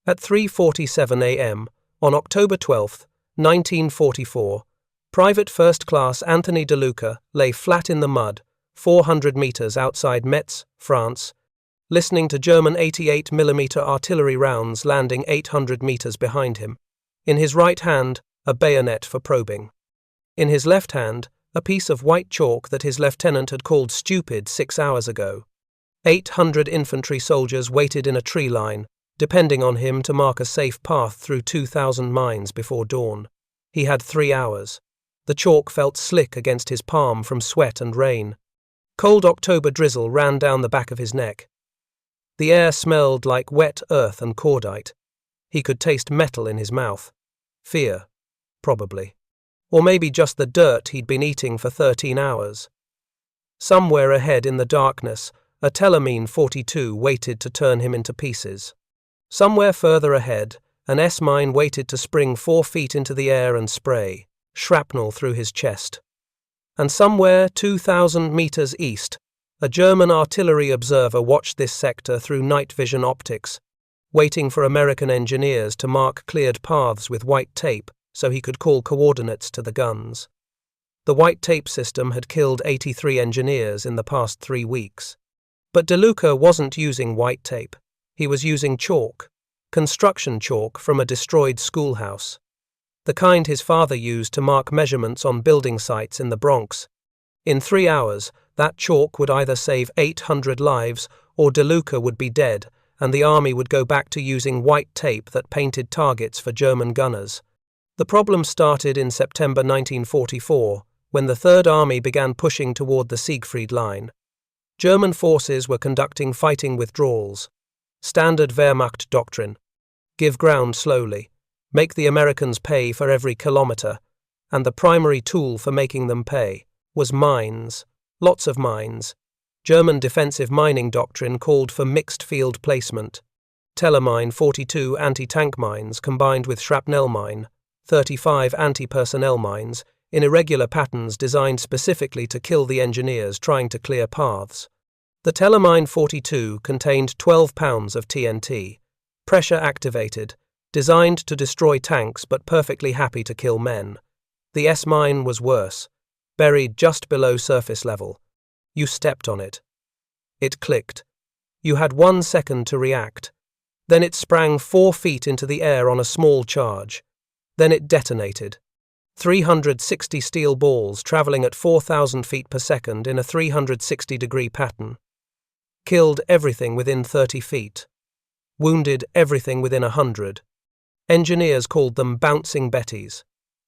At 3:47 a.m., on October 12, 1944, Private First Class Anthony DeLuca lay flat in the mud, 400 meters outside Metz, France, listening to German 88mm artillery rounds landing 800 meters behind him. In his right hand, a bayonet for probing. In his left hand, a piece of white chalk that his lieutenant had called stupid 6 hours ago. 800 infantry soldiers waited in a tree line, depending on him to mark a safe path through 2,000 mines before dawn. He had 3 hours. The chalk felt slick against his palm from sweat and rain. Cold October drizzle ran down the back of his neck. The air smelled like wet earth and cordite. He could taste metal in his mouth. Fear, probably. Or maybe just the dirt he'd been eating for 13 hours. Somewhere ahead in the darkness, a Telemine 42 waited to turn him into pieces. Somewhere further ahead, an S-mine waited to spring 4 feet into the air and spray, shrapnel through his chest. And somewhere 2,000 meters east, a German artillery observer watched this sector through night vision optics, waiting for American engineers to mark cleared paths with white tape so he could call coordinates to the guns. The white tape system had killed 83 engineers in the past 3 weeks. But DeLuca wasn't using white tape. He was using chalk, construction chalk from a destroyed schoolhouse. The kind his father used to mark measurements on building sites in the Bronx. In 3 hours, that chalk would either save 800 lives or DeLuca would be dead, and the army would go back to using white tape that painted targets for German gunners. The problem started in September 1944, when the Third Army began pushing toward the Siegfried Line. German forces were conducting fighting withdrawals. Standard Wehrmacht doctrine. Give ground slowly. Make the Americans pay for every kilometer. And the primary tool for making them pay was mines. Lots of mines. German defensive mining doctrine called for mixed field placement. Telemine 42 anti-tank mines combined with shrapnel mine, 35 anti-personnel mines, in irregular patterns designed specifically to kill the engineers trying to clear paths. The Telemine 42 contained 12 pounds of TNT, pressure-activated, designed to destroy tanks but perfectly happy to kill men. The S-mine was worse, buried just below surface level. You stepped on it. It clicked. You had 1 second to react. Then it sprang 4 feet into the air on a small charge. Then it detonated. 360 steel balls traveling at 4,000 feet per second in a 360-degree pattern. Killed everything within 30 feet. Wounded everything within 100. Engineers called them bouncing Bettys.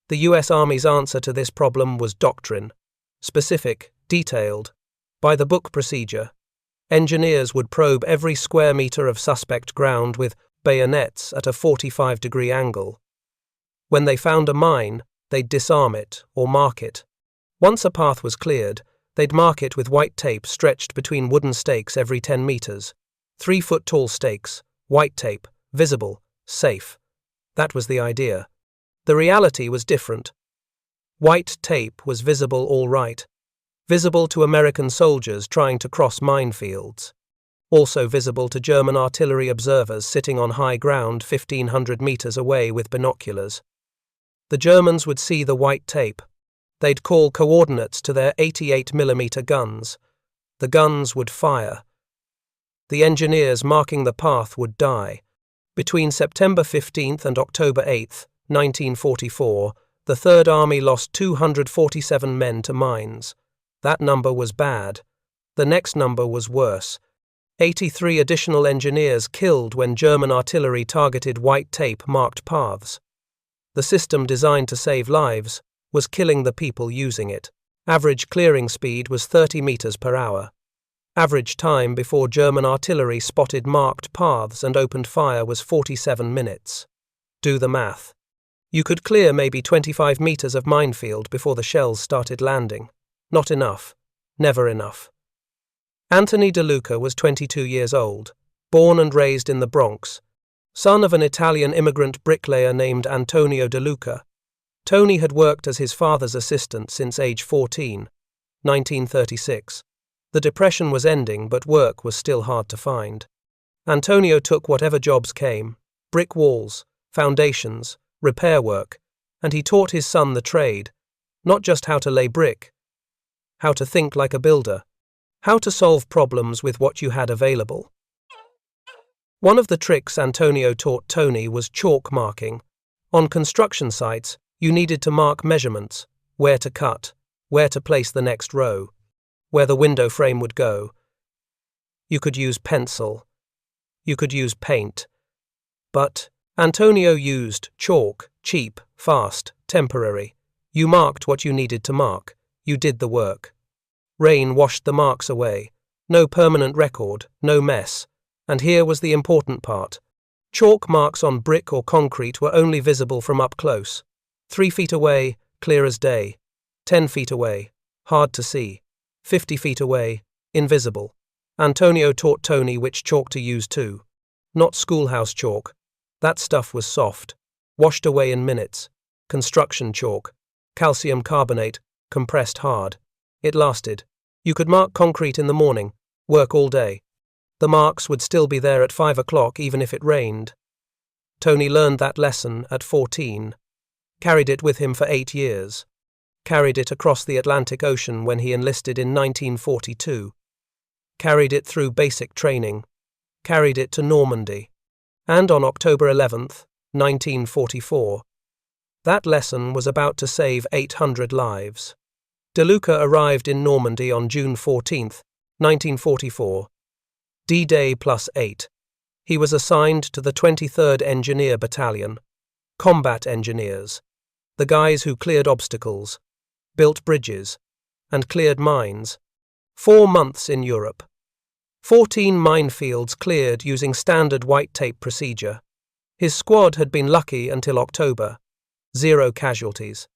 The US Army's answer to this problem was doctrine. Specific, detailed, by-the-book procedure. Engineers would probe every square meter of suspect ground with bayonets at a 45-degree angle. When they found a mine, they'd disarm it or mark it. Once a path was cleared, they'd mark it with white tape stretched between wooden stakes every 10 meters. 3-foot-tall stakes, white tape, visible, safe. That was the idea. The reality was different. White tape was visible all right. Visible to American soldiers trying to cross minefields. Also visible to German artillery observers sitting on high ground 1,500 meters away with binoculars. The Germans would see the white tape. They'd call coordinates to their 88mm guns. The guns would fire. The engineers marking the path would die. Between September 15th and October 8th, 1944, the Third Army lost 247 men to mines. That number was bad. The next number was worse. 83 additional engineers killed when German artillery targeted white tape-marked paths. The system designed to save lives was killing the people using it. Average clearing speed was 30 meters per hour. Average time before German artillery spotted marked paths and opened fire was 47 minutes. Do the math. You could clear maybe 25 meters of minefield before the shells started landing. Not enough. Never enough. Anthony DeLuca was 22 years old, born and raised in the Bronx, son of an Italian immigrant bricklayer named Antonio DeLuca. Tony had worked as his father's assistant since age 14, 1936. The Depression was ending, but work was still hard to find. Antonio took whatever jobs came. brick walls, foundations, repair work, and he taught his son the trade, not just how to lay brick, how to think like a builder, how to solve problems with what you had available. One of the tricks Antonio taught Tony was chalk marking. On construction sites, you needed to mark measurements, where to cut, where to place the next row, where the window frame would go. You could use pencil. You could use paint. But Antonio used chalk, cheap, fast, temporary. You marked what you needed to mark. You did the work. Rain washed the marks away. No permanent record, no mess. And here was the important part. Chalk marks on brick or concrete were only visible from up close. 3 feet away, clear as day. 10 feet away, hard to see. 50 feet away, invisible. Antonio taught Tony which chalk to use too. Not schoolhouse chalk. That stuff was soft, washed away in minutes. Construction chalk, calcium carbonate, compressed hard. It lasted. You could mark concrete in the morning, work all day. The marks would still be there at 5 o'clock even if it rained. Tony learned that lesson at 14. Carried it with him for 8 years. Carried it across the Atlantic Ocean when he enlisted in 1942. Carried it through basic training. Carried it to Normandy. And on October 11th, 1944, that lesson was about to save 800 lives. DeLuca arrived in Normandy on June 14th, 1944. D-Day +8. He was assigned to the 23rd Engineer Battalion, combat engineers, the guys who cleared obstacles, built bridges, and cleared mines. 4 months in Europe. 14 minefields cleared using standard white tape procedure. His squad had been lucky until October. 0 casualties.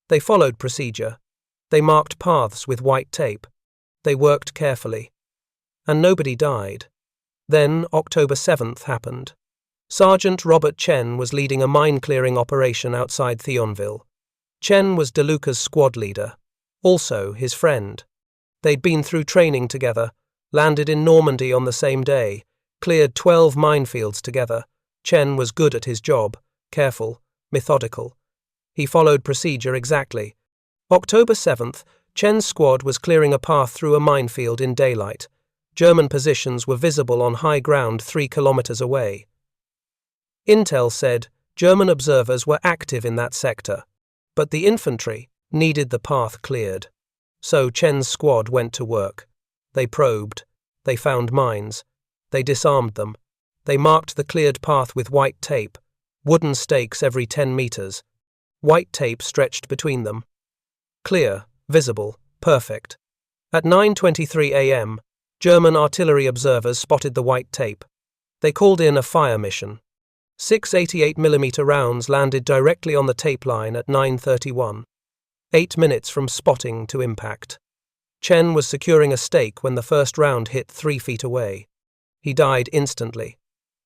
They followed procedure. They marked paths with white tape. They worked carefully. And nobody died. Then October 7th happened. Sergeant Robert Chen was leading a mine-clearing operation outside Thionville. Chen was DeLuca's squad leader, also his friend. They'd been through training together, landed in Normandy on the same day, cleared 12 minefields together. Chen was good at his job, careful, methodical. He followed procedure exactly. October 7th, Chen's squad was clearing a path through a minefield in daylight. German positions were visible on high ground 3 kilometers away. Intel said German observers were active in that sector, but the infantry needed the path cleared. So Chen's squad went to work. They probed. They found mines. They disarmed them. They marked the cleared path with white tape, wooden stakes every 10 meters. White tape stretched between them. Clear, visible, perfect. At 9:23 a.m., German artillery observers spotted the white tape. They called in a fire mission. 6 88mm rounds landed directly on the tape line at 9:31. 8 minutes from spotting to impact. Chen was securing a stake when the first round hit 3 feet away. He died instantly.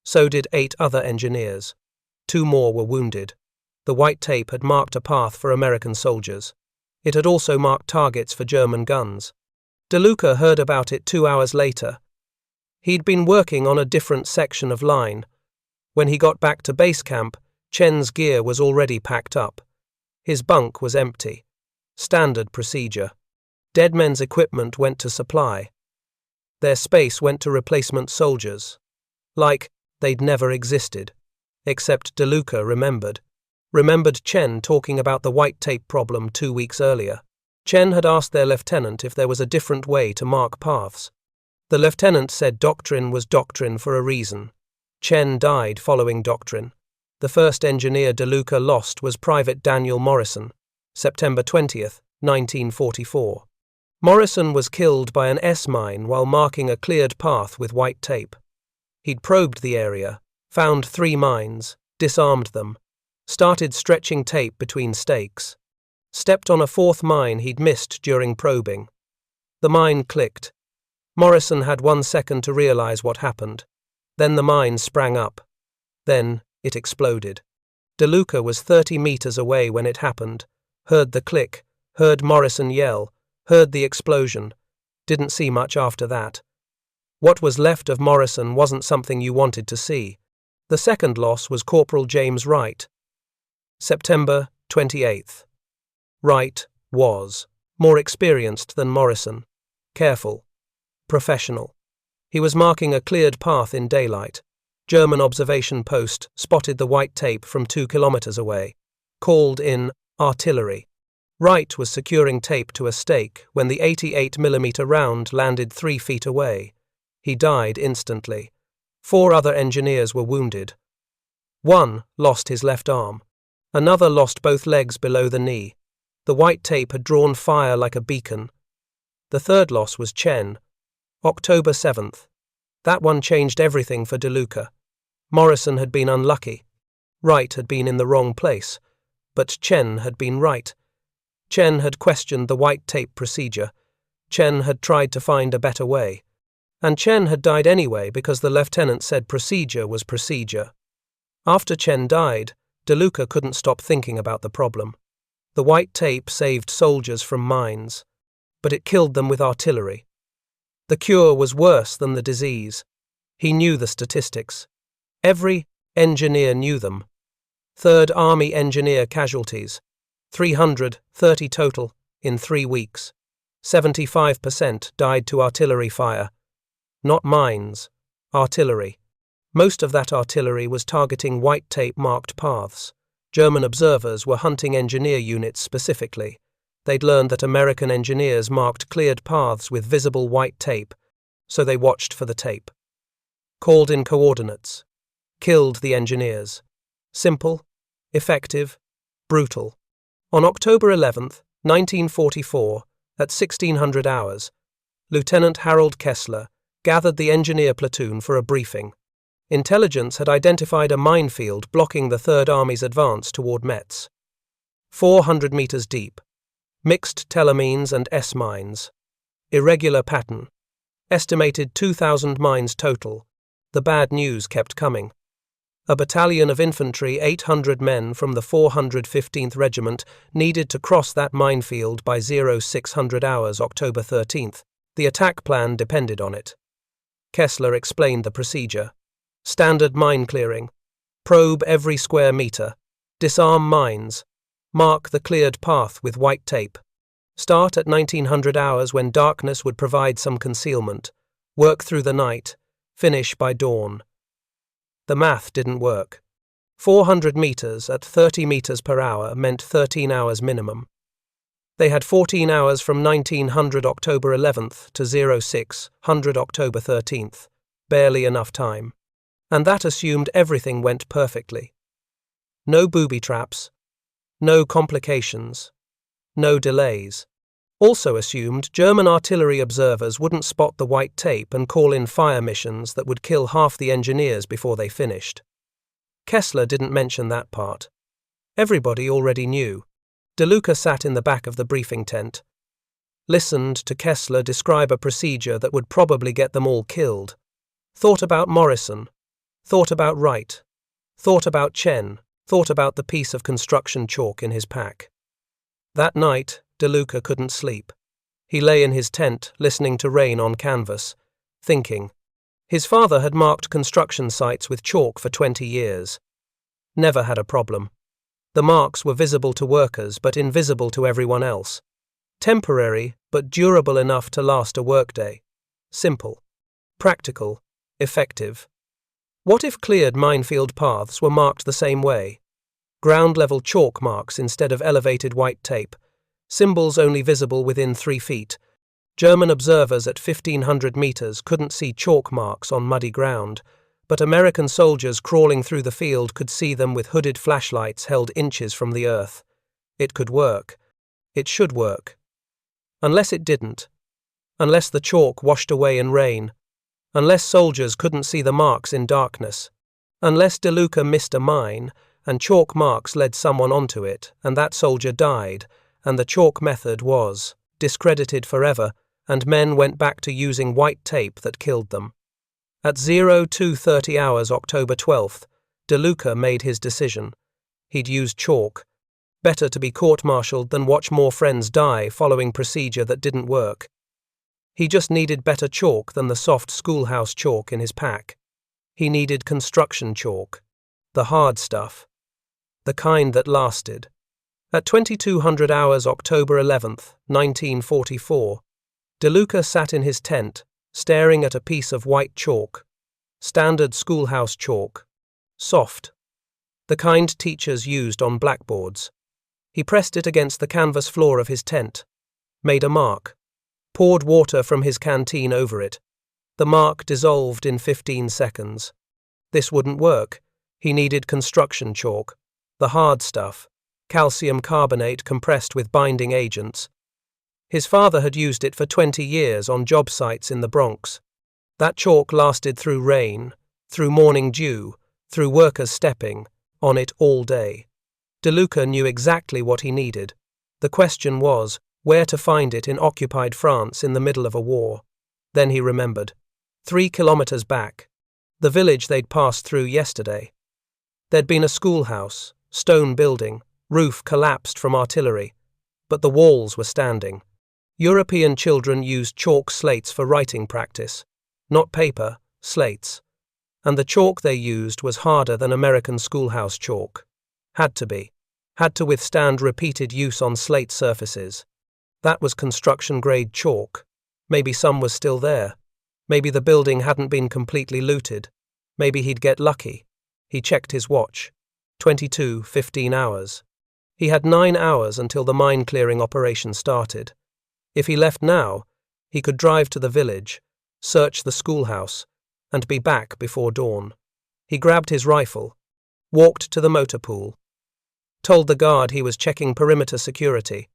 So did 8 other engineers. 2 more were wounded. The white tape had marked a path for American soldiers. It had also marked targets for German guns. DeLuca heard about it 2 hours later. He'd been working on a different section of line. When he got back to base camp, Chen's gear was already packed up. His bunk was empty. Standard procedure. Dead men's equipment went to supply. Their space went to replacement soldiers. Like they'd never existed. Except DeLuca remembered. Remembered Chen talking about the white tape problem 2 weeks earlier. Chen had asked their lieutenant if there was a different way to mark paths. The lieutenant said doctrine was doctrine for a reason. Chen died following doctrine. The first engineer DeLuca lost was Private Daniel Morrison, September 20th, 1944. Morrison was killed by an S-mine while marking a cleared path with white tape. He'd probed the area, found 3 mines, disarmed them, started stretching tape between stakes. Stepped on a 4th mine he'd missed during probing. The mine clicked. Morrison had 1 second to realize what happened. Then the mine sprang up. Then it exploded. DeLuca was 30 meters away when it happened, heard the click, heard Morrison yell, heard the explosion, didn't see much after that. What was left of Morrison wasn't something you wanted to see. The second loss was Corporal James Wright. September 28th. Wright was more experienced than Morrison, careful, professional. He was marking a cleared path in daylight. German observation post spotted the white tape from 2 kilometers away. Called in artillery. Wright was securing tape to a stake when the 88mm round landed 3 feet away. He died instantly. 4 other engineers were wounded. One lost his left arm. Another lost both legs below the knee. The white tape had drawn fire like a beacon. The third loss was Chen. October 7th. That one changed everything for DeLuca. Morrison had been unlucky. Wright had been in the wrong place. But Chen had been right. Chen had questioned the white tape procedure. Chen had tried to find a better way. And Chen had died anyway because the lieutenant said procedure was procedure. After Chen died, DeLuca couldn't stop thinking about the problem. The white tape saved soldiers from mines, but it killed them with artillery. The cure was worse than the disease. He knew the statistics. Every engineer knew them. 3rd Army engineer casualties, 330 total in 3 weeks. 75% died to artillery fire. Not mines, artillery. Most of that artillery was targeting white tape-marked paths. German observers were hunting engineer units specifically. They'd learned that American engineers marked cleared paths with visible white tape, so they watched for the tape. Called in coordinates. Killed the engineers. Simple, effective, brutal. On October 11th, 1944, at 1600 hours, Lieutenant Harold Kessler gathered the engineer platoon for a briefing. Intelligence had identified a minefield blocking the Third Army's advance toward Metz. 400 meters deep. Mixed telemines and S-mines. Irregular pattern. Estimated 2,000 mines total. The bad news kept coming. A battalion of infantry, 800 men from the 415th Regiment, needed to cross that minefield by 0600 hours October 13th. The attack plan depended on it. Kessler explained the procedure. Standard mine clearing. Probe every square meter. Disarm mines. Mark the cleared path with white tape. Start at 1900 hours when darkness would provide some concealment. Work through the night. Finish by dawn. The math didn't work. 400 meters at 30 meters per hour meant 13 hours minimum. They had 14 hours from 1900 October 11th to 0600 October 13th. Barely enough time. And that assumed everything went perfectly. No booby traps. No complications. No delays. Also assumed German artillery observers wouldn't spot the white tape and call in fire missions that would kill half the engineers before they finished. Kessler didn't mention that part. Everybody already knew. DeLuca sat in the back of the briefing tent. Listened to Kessler describe a procedure that would probably get them all killed. Thought about Morrison. Thought about Wright. Thought about Chen. Thought about the piece of construction chalk in his pack. That night, DeLuca couldn't sleep. He lay in his tent, listening to rain on canvas, thinking. His father had marked construction sites with chalk for 20 years. Never had a problem. The marks were visible to workers but invisible to everyone else. Temporary, but durable enough to last a workday. Simple. Practical. Effective. What if cleared minefield paths were marked the same way? Ground-level chalk marks instead of elevated white tape. Symbols only visible within 3 feet. German observers at 1,500 meters couldn't see chalk marks on muddy ground, but American soldiers crawling through the field could see them with hooded flashlights held inches from the earth. It could work. It should work. Unless it didn't. Unless the chalk washed away in rain. Unless soldiers couldn't see the marks in darkness. Unless DeLuca missed a mine, and chalk marks led someone onto it, and that soldier died, and the chalk method was discredited forever, and men went back to using white tape that killed them. At 0230 hours October 12th, DeLuca made his decision. He'd use chalk. Better to be court-martialed than watch more friends die following procedure that didn't work. He just needed better chalk than the soft schoolhouse chalk in his pack. He needed construction chalk. The hard stuff. The kind that lasted. At 2200 hours October 11th, 1944, DeLuca sat in his tent, staring at a piece of white chalk. Standard schoolhouse chalk. Soft. The kind teachers used on blackboards. He pressed it against the canvas floor of his tent. Made a mark. Poured water from his canteen over it. The mark dissolved in 15 seconds. This wouldn't work. He needed construction chalk. The hard stuff. Calcium carbonate compressed with binding agents. His father had used it for 20 years on job sites in the Bronx. That chalk lasted through rain, through morning dew, through workers stepping on it all day. DeLuca knew exactly what he needed. The question was, where to find it in occupied France in the middle of a war. Then he remembered. 3 kilometers back. The village they'd passed through yesterday. There'd been a schoolhouse, stone building, roof collapsed from artillery, but the walls were standing. European children used chalk slates for writing practice. Not paper, slates. And the chalk they used was harder than American schoolhouse chalk. Had to be. Had to withstand repeated use on slate surfaces. That was construction-grade chalk. Maybe some was still there. Maybe the building hadn't been completely looted. Maybe he'd get lucky. He checked his watch. 15 hours. He had 9 hours until the mine-clearing operation started. If he left now, he could drive to the village, search the schoolhouse, and be back before dawn. He grabbed his rifle, walked to the motor pool, told the guard he was checking perimeter security,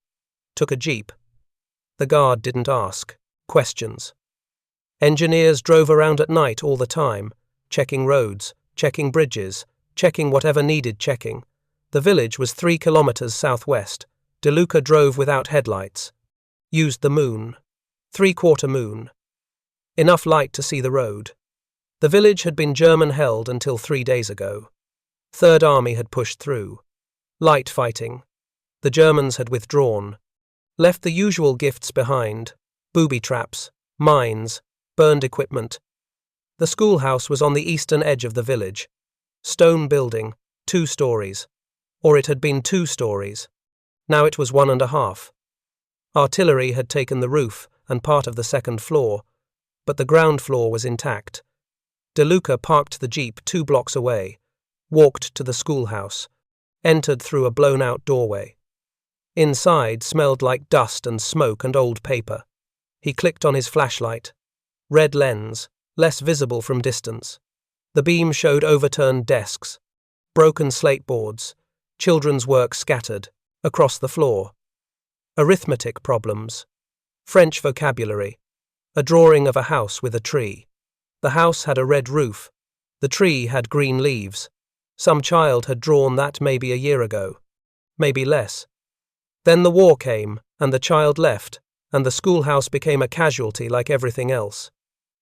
took a jeep. The guard didn't ask questions. Engineers drove around at night all the time, checking roads, checking bridges, checking whatever needed checking. The village was 3 kilometers southwest. DeLuca drove without headlights. Used the moon. 3/4 moon. Enough light to see the road. The village had been German-held until 3 days ago. Third Army had pushed through. Light fighting. The Germans had withdrawn. Left the usual gifts behind. Booby traps, mines, burned equipment. The schoolhouse was on the eastern edge of the village. Stone building, 2 stories. Or it had been 2 stories. Now it was 1.5. Artillery had taken the roof and part of the second floor, but the ground floor was intact. DeLuca parked the jeep 2 blocks away, walked to the schoolhouse, entered through a blown-out doorway. Inside smelled like dust and smoke and old paper. He clicked on his flashlight. Red lens, less visible from distance. The beam showed overturned desks, broken slate boards, children's work scattered, across the floor. Arithmetic problems. French vocabulary. A drawing of a house with a tree. The house had a red roof. The tree had green leaves. Some child had drawn that maybe a year ago. Maybe less. Then the war came, and the child left, and the schoolhouse became a casualty like everything else.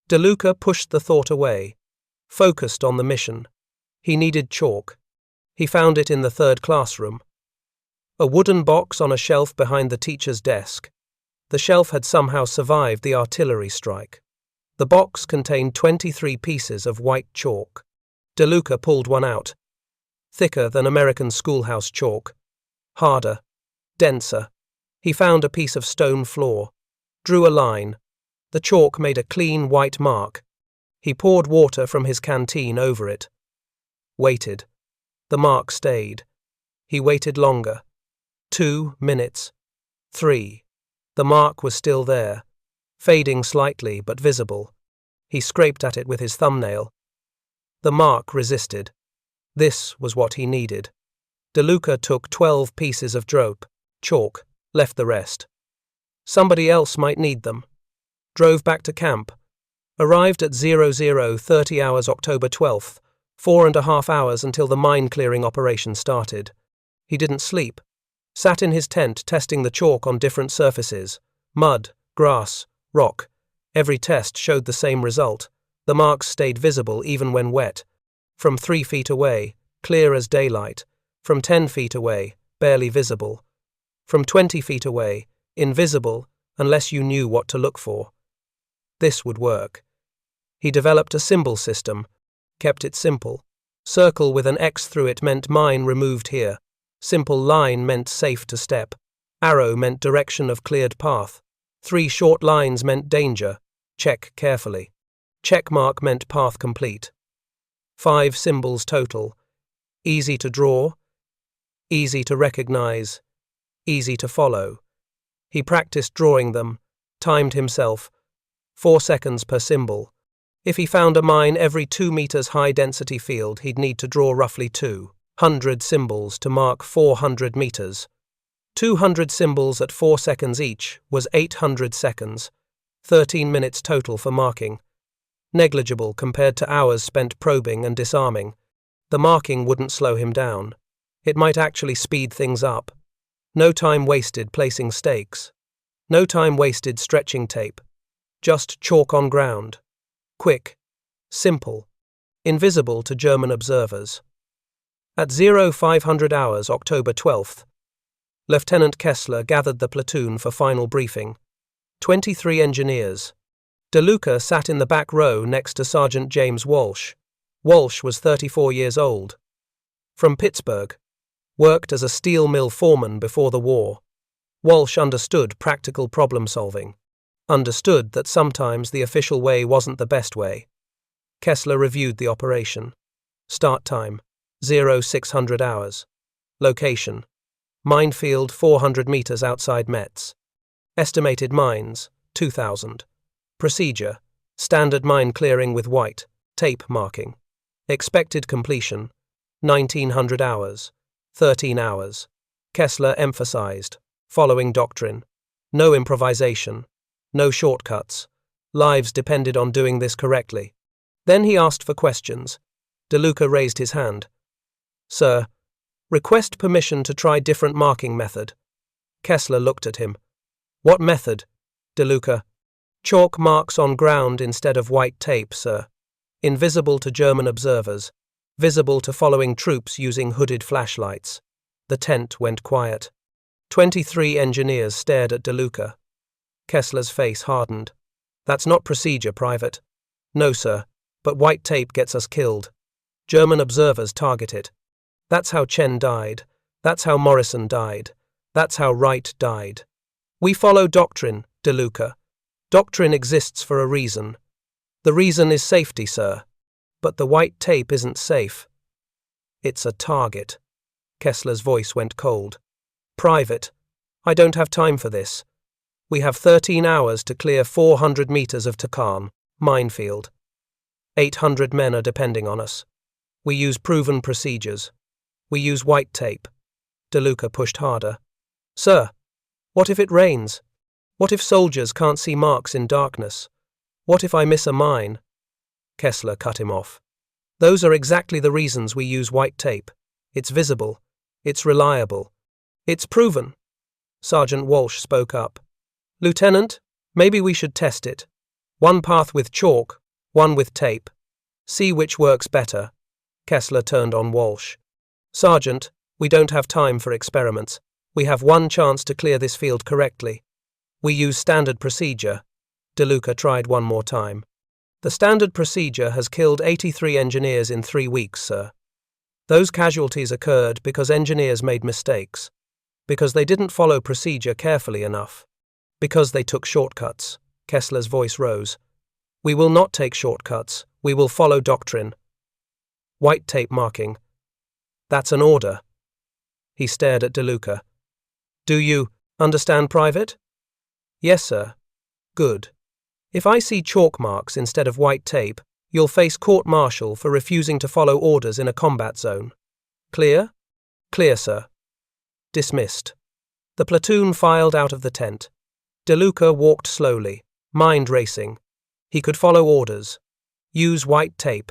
DeLuca pushed the thought away, focused on the mission. He needed chalk. He found it in the 3rd classroom. A wooden box on a shelf behind the teacher's desk. The shelf had somehow survived the artillery strike. The box contained 23 pieces of white chalk. DeLuca pulled one out. Thicker than American schoolhouse chalk. Harder. Denser. He found a piece of stone floor. Drew a line. The chalk made a clean white mark. He poured water from his canteen over it. Waited. The mark stayed. He waited longer. 2 minutes. 3. The mark was still there, fading slightly but visible. He scraped at it with his thumbnail. The mark resisted. This was what he needed. DeLuca took 12 pieces of chalk, left the rest. Somebody else might need them. Drove back to camp. Arrived at 00:30 hours October 12th, 4.5 hours until the mine-clearing operation started. He didn't sleep. Sat in his tent testing the chalk on different surfaces. Mud, grass, rock. Every test showed the same result. The marks stayed visible even when wet. From 3 feet away, clear as daylight. From 10 feet away, barely visible. From 20 feet away, invisible unless you knew what to look for. This would work. He developed a symbol system, Kept it simple. Circle with an X through it meant mine removed here. Simple line meant safe to step. Arrow meant direction of cleared path. 3 short lines meant danger. Check carefully. Check mark meant path complete. 5 symbols total. Easy to draw, easy to recognize, easy to follow. He practiced drawing them, timed himself. 4 seconds per symbol. If he found a mine every 2 meters high-density field, he'd need to draw roughly 200 symbols to mark 400 meters. 200 symbols at 4 seconds each was 800 seconds, 13 minutes total for marking. Negligible compared to hours spent probing and disarming. The marking wouldn't slow him down. It might actually speed things up. No time wasted placing stakes. No time wasted stretching tape. Just chalk on ground. Quick. Simple. Invisible to German observers. At 0500 hours, October 12th, Lieutenant Kessler gathered the platoon for final briefing. 23 engineers. DeLuca sat in the back row next to Sergeant James Walsh. Walsh was 34 years old. From Pittsburgh. Worked as a steel mill foreman before the war. Walsh understood practical problem solving. Understood that sometimes the official way wasn't the best way. Kessler reviewed the operation. Start time, 0600 hours. Location, Minefield 400 meters outside Metz. Estimated mines, 2,000. Procedure, standard mine clearing with white tape marking. Expected completion, 1900 hours, 13 hours. Kessler emphasized, following doctrine. No improvisation, no shortcuts. Lives depended on doing this correctly. Then he asked for questions. DeLuca raised his hand. Sir, request permission to try different marking method. Kessler looked at him. What method? DeLuca. Chalk marks on ground instead of white tape, sir. Invisible to German observers. Visible to following troops using hooded flashlights. The tent went quiet. 23 engineers stared at DeLuca. Kessler's face hardened. That's not procedure, Private. No, sir, but white tape gets us killed. German observers target it. That's how Chen died. That's how Morrison died. That's how Wright died. We follow doctrine, DeLuca. Doctrine exists for a reason. The reason is safety, sir. But the white tape isn't safe. It's a target. Kessler's voice went cold. Private, I don't have time for this. We have 13 hours to clear 400 meters of Takan, minefield. 800 men are depending on us. We use proven procedures. We use white tape. DeLuca pushed harder. Sir, what if it rains? What if soldiers can't see marks in darkness? What if I miss a mine? Kessler cut him off. Those are exactly the reasons we use white tape. It's visible. It's reliable. It's proven. Sergeant Walsh spoke up. Lieutenant, maybe we should test it. One path with chalk, one with tape. See which works better. Kessler turned on Walsh. Sergeant, we don't have time for experiments. We have one chance to clear this field correctly. We use standard procedure. DeLuca tried one more time. The standard procedure has killed 83 engineers in 3 weeks, sir. Those casualties occurred because engineers made mistakes. Because they didn't follow procedure carefully enough. Because they took shortcuts. Kessler's voice rose. We will not take shortcuts. We will follow doctrine. White tape marking. That's an order. He stared at DeLuca. Do you understand, Private? Yes, sir. Good. If I see chalk marks instead of white tape, you'll face court-martial for refusing to follow orders in a combat zone. Clear? Clear, sir. Dismissed. The platoon filed out of the tent. DeLuca walked slowly, mind racing. He could follow orders. Use white tape.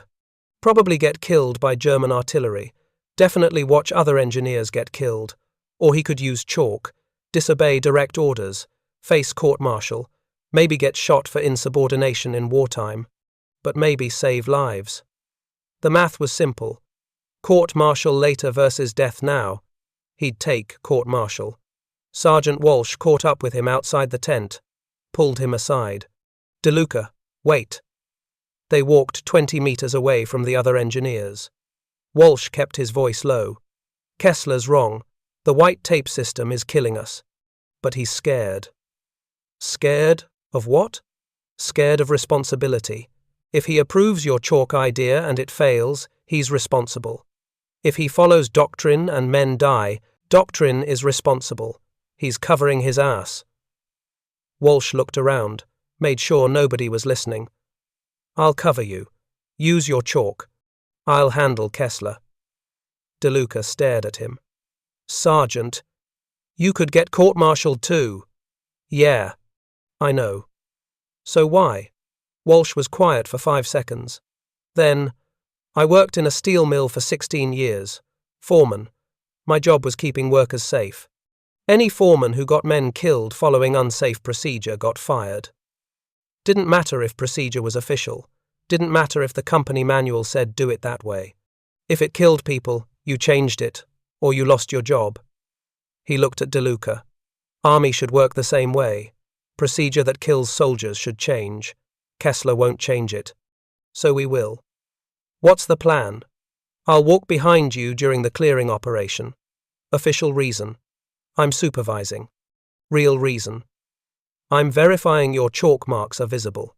Probably get killed by German artillery. Definitely watch other engineers get killed. Or he could use chalk, disobey direct orders, face court-martial, maybe get shot for insubordination in wartime, but maybe save lives. The math was simple. Court-martial later versus death now. He'd take court-martial. Sergeant Walsh caught up with him outside the tent, pulled him aside. DeLuca, wait. They walked 20 meters away from the other engineers. Walsh kept his voice low. Kessler's wrong. The white tape system is killing us. But he's scared. Scared of what? Scared of responsibility. If he approves your chalk idea and it fails, he's responsible. If he follows doctrine and men die, doctrine is responsible. He's covering his ass. Walsh looked around, made sure nobody was listening. I'll cover you. Use your chalk. I'll handle Kessler. DeLuca stared at him. Sergeant, you could get court-martialed too. Yeah, I know. So why? Walsh was quiet for 5 seconds. Then, I worked in a steel mill for 16 years. Foreman. My job was keeping workers safe. Any foreman who got men killed following unsafe procedure got fired. Didn't matter if procedure was official. Didn't matter if the company manual said do it that way. If it killed people, you changed it, or you lost your job. He looked at DeLuca. Army should work the same way. Procedure that kills soldiers should change. Kessler won't change it. So we will. What's the plan? I'll walk behind you during the clearing operation. Official reason. I'm supervising. Real reason. I'm verifying your chalk marks are visible.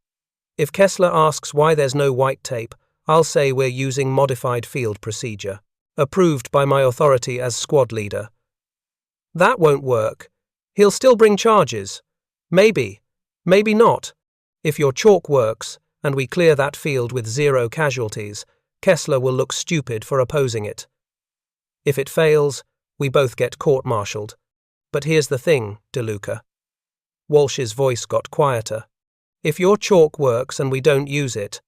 If Kessler asks why there's no white tape, I'll say we're using modified field procedure, approved by my authority as squad leader. That won't work. He'll still bring charges. Maybe. Maybe not. If your chalk works, and we clear that field with 0 casualties, Kessler will look stupid for opposing it. If it fails, we both get court-martialed. But here's the thing, DeLuca. Walsh's voice got quieter. If your chalk works and we don't use it,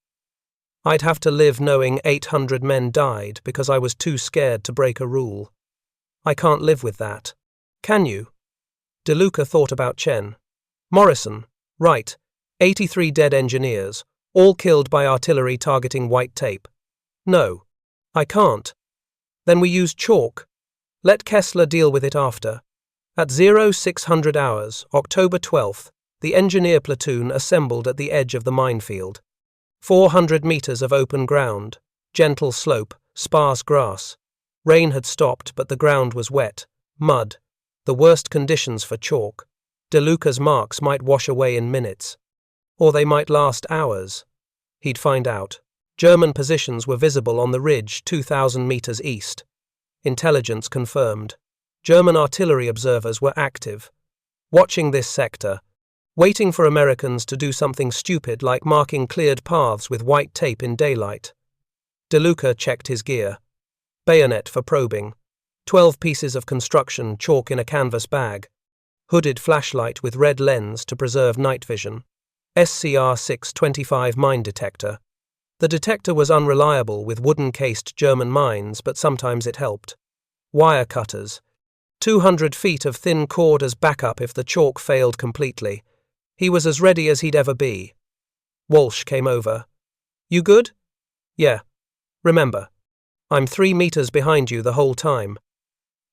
I'd have to live knowing 800 men died because I was too scared to break a rule. I can't live with that. Can you? DeLuca thought about Chen. Morrison, right, 83 dead engineers, all killed by artillery targeting white tape. No, I can't. Then we use chalk. Let Kessler deal with it after. At 0600 hours, October 12th, the engineer platoon assembled at the edge of the minefield. 400 meters of open ground, gentle slope, sparse grass. Rain had stopped, but the ground was wet, mud, the worst conditions for chalk. DeLuca's marks might wash away in minutes. Or they might last hours. He'd find out. German positions were visible on the ridge 2,000 meters east. Intelligence confirmed. German artillery observers were active, watching this sector, waiting for Americans to do something stupid like marking cleared paths with white tape in daylight. DeLuca checked his gear. Bayonet for probing. 12 pieces of construction chalk in a canvas bag. Hooded flashlight with red lens to preserve night vision. SCR 625 mine detector. The detector was unreliable with wooden-cased German mines, but sometimes it helped. Wire cutters. 200 feet of thin cord as backup if the chalk failed completely. He was as ready as he'd ever be. Walsh came over. You good? Yeah. Remember, I'm 3 meters behind you the whole time.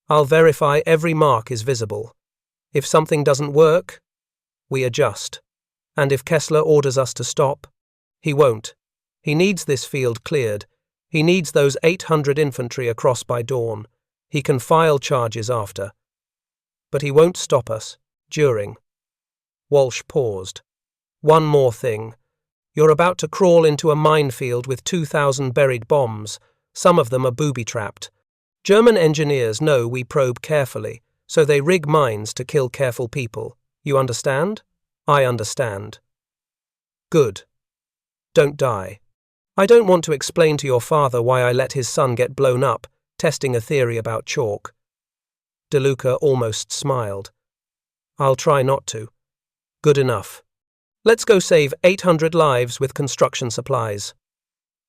I'll verify every mark is visible. If something doesn't work, we adjust. And if Kessler orders us to stop, he won't. He needs this field cleared. He needs those 800 infantry across by dawn. He can file charges after. But he won't stop us, during. Walsh paused. One more thing. You're about to crawl into a minefield with 2,000 buried bombs. Some of them are booby-trapped. German engineers know we probe carefully, so they rig mines to kill careful people. You understand? I understand. Good. Don't die. I don't want to explain to your father why I let his son get blown up, testing a theory about chalk. DeLuca almost smiled. I'll try not to. Good enough. Let's go save 800 lives with construction supplies.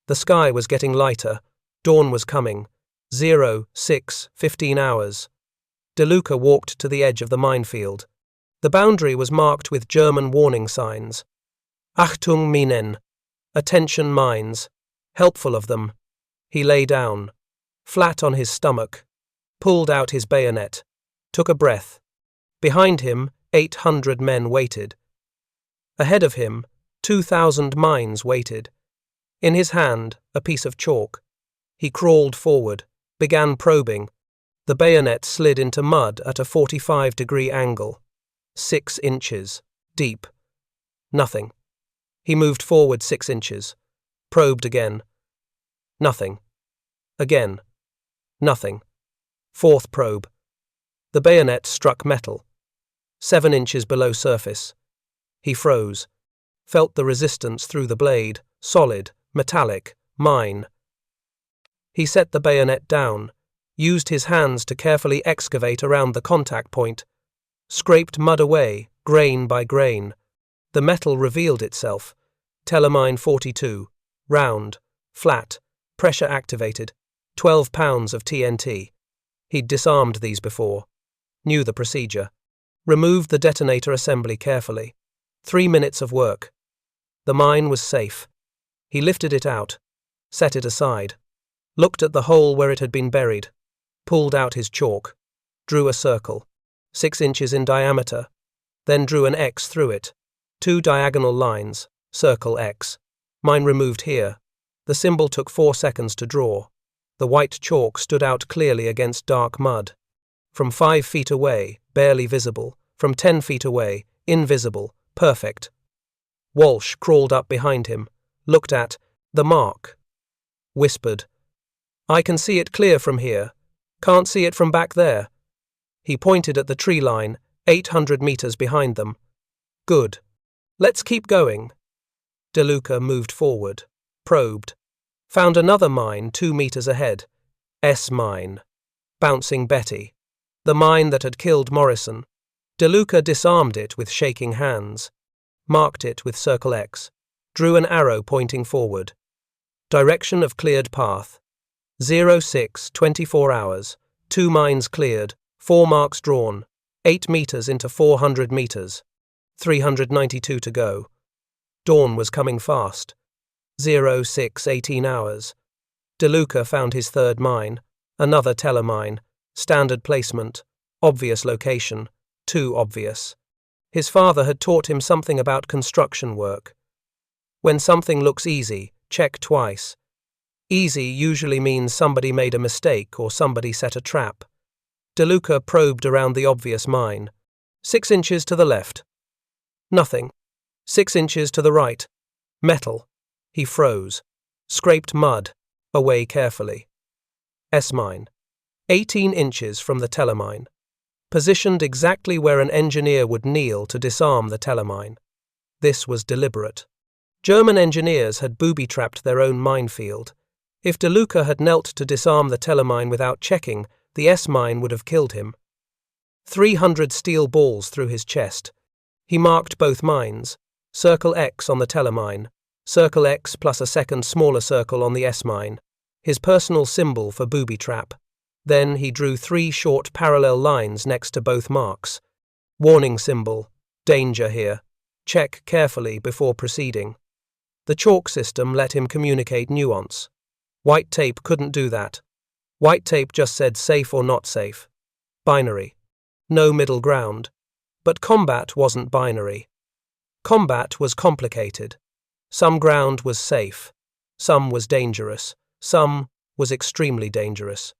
The sky was getting lighter. Dawn was coming. 15 hours. DeLuca walked to the edge of the minefield. The boundary was marked with German warning signs. Achtung Minen. Attention mines. Helpful of them. He lay down, flat on his stomach, pulled out his bayonet, took a breath. Behind him, 800 men waited. Ahead of him, 2,000 mines waited. In his hand, a piece of chalk. He crawled forward, began probing. The bayonet slid into mud at a 45-degree angle. 6 inches. Deep. Nothing. He moved forward 6 inches. Probed again. Nothing. Again. Nothing. 4th probe. The bayonet struck metal. 7 inches below surface. He froze. Felt the resistance through the blade. Solid. Metallic. Mine. He set the bayonet down. Used his hands to carefully excavate around the contact point. Scraped mud away, grain by grain. The metal revealed itself. Telemine 42. Round. Flat. Pressure activated. 12 pounds of TNT. He'd disarmed these before. Knew the procedure. Removed the detonator assembly carefully. 3 minutes of work. The mine was safe. He lifted it out. Set it aside. Looked at the hole where it had been buried. Pulled out his chalk. Drew a circle. 6 inches in diameter. Then drew an X through it. 2 diagonal lines. Circle X. Mine removed here. The symbol took 4 seconds to draw. The white chalk stood out clearly against dark mud. From 5 feet away, barely visible. From 10 feet away, invisible. Perfect. Walsh crawled up behind him. Looked at the mark. Whispered, "I can see it clear from here. Can't see it from back there." He pointed at the tree line, 800 meters behind them. "Good. Let's keep going." DeLuca moved forward. Probed. Found another mine 2 meters ahead. S mine. Bouncing Betty. The mine that had killed Morrison. DeLuca disarmed it with shaking hands. Marked it with circle X. Drew an arrow pointing forward. Direction of cleared path. 06, 24 hours. 2 mines cleared. 4 marks drawn. 8 meters into 400 meters. 392 to go. Dawn was coming fast. 06, 18 hours. DeLuca found his 3rd mine. Another telemine. Standard placement. Obvious location. Too obvious. His father had taught him something about construction work. When something looks easy, check twice. Easy usually means somebody made a mistake or somebody set a trap. DeLuca probed around the obvious mine. 6 inches to the left. Nothing. 6 inches to the right. Metal. He froze. Scraped mud. Away carefully. S mine. 18 inches from the telemine. Positioned exactly where an engineer would kneel to disarm the telemine. This was deliberate. German engineers had booby-trapped their own minefield. If DeLuca had knelt to disarm the telemine without checking, the S-mine would have killed him. 300 steel balls through his chest. He marked both mines. Circle X on the telemine. Circle X plus a second smaller circle on the S-mine. His personal symbol for booby-trap. Then he drew 3 short parallel lines next to both marks. Warning symbol. Danger here. Check carefully before proceeding. The chalk system let him communicate nuance. White tape couldn't do that. White tape just said safe or not safe. Binary. No middle ground. But combat wasn't binary. Combat was complicated. Some ground was safe. Some was dangerous. Some was extremely dangerous.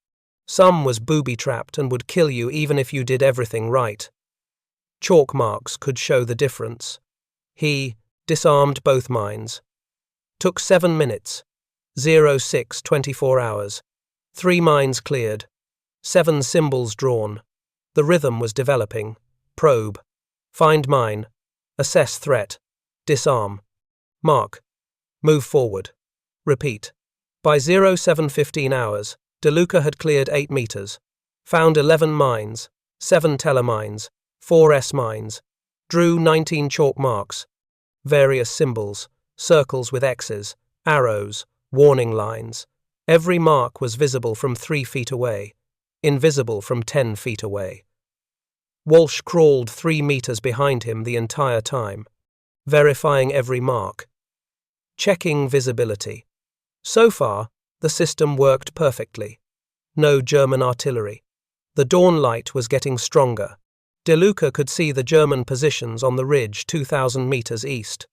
Some was booby-trapped and would kill you even if you did everything right. Chalk marks could show the difference. He disarmed both mines. Took 7 minutes. 06, 24 hours. 3 mines cleared. 7 symbols drawn. The rhythm was developing. Probe. Find mine. Assess threat. Disarm. Mark. Move forward. Repeat. By 07:15 hours, DeLuca had cleared 8 meters. Found 11 mines, 7 telemines, 4 S-mines. Drew 19 chalk marks. Various symbols, circles with X's, arrows, warning lines. Every mark was visible from 3 feet away, invisible from 10 feet away. Walsh crawled 3 meters behind him the entire time, verifying every mark. Checking visibility. So far, the system worked perfectly. No German artillery. The dawn light was getting stronger. DeLuca could see the German positions on the ridge 2,000 meters east.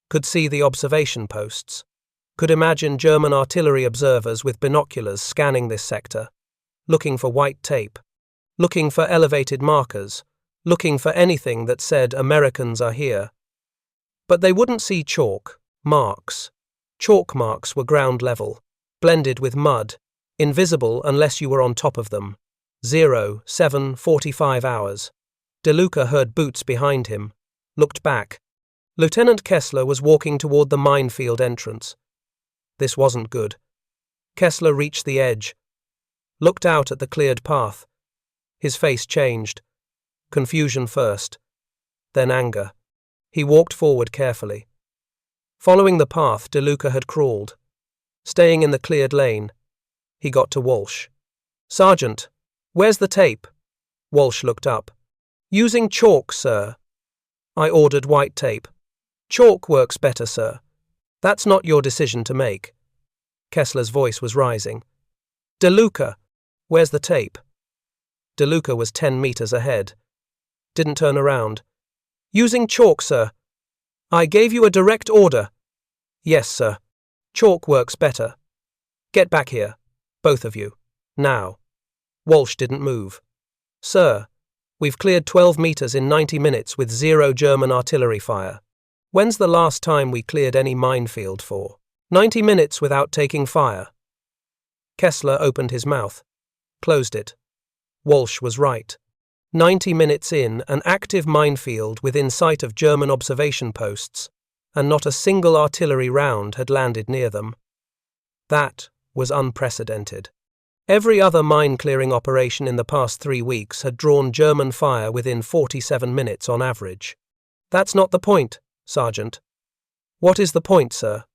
Could see the observation posts. Could imagine German artillery observers with binoculars scanning this sector, looking for white tape, looking for elevated markers, looking for anything that said Americans are here. But they wouldn't see chalk marks. Chalk marks were ground level, blended with mud, invisible unless you were on top of them. 7:45 hours. DeLuca heard boots behind him, looked back. Lieutenant Kessler was walking toward the minefield entrance. This wasn't good. Kessler reached the edge, looked out at the cleared path. His face changed. Confusion first, then anger. He walked forward carefully. Following the path DeLuca had crawled, staying in the cleared lane, he got to Walsh. "Sergeant, where's the tape?" Walsh looked up. "Using chalk, sir." "I ordered white tape." "Chalk works better, sir." "That's not your decision to make." Kessler's voice was rising. "DeLuca, where's the tape?" DeLuca was 10 meters ahead. Didn't turn around. "Using chalk, sir." "I gave you a direct order." "Yes, sir. Chalk works better. Get back here, both of you, now." Walsh didn't move. "Sir, we've cleared 12 meters in 90 minutes with 0 German artillery fire. When's the last time we cleared any minefield for 90 minutes without taking fire?" Kessler opened his mouth, closed it. Walsh was right. 90 minutes in, an active minefield within sight of German observation posts, and not a single artillery round had landed near them. That was unprecedented. Every other mine-clearing operation in the past 3 weeks had drawn German fire within 47 minutes on average. "That's not the point, Sergeant." "What is the point, sir?"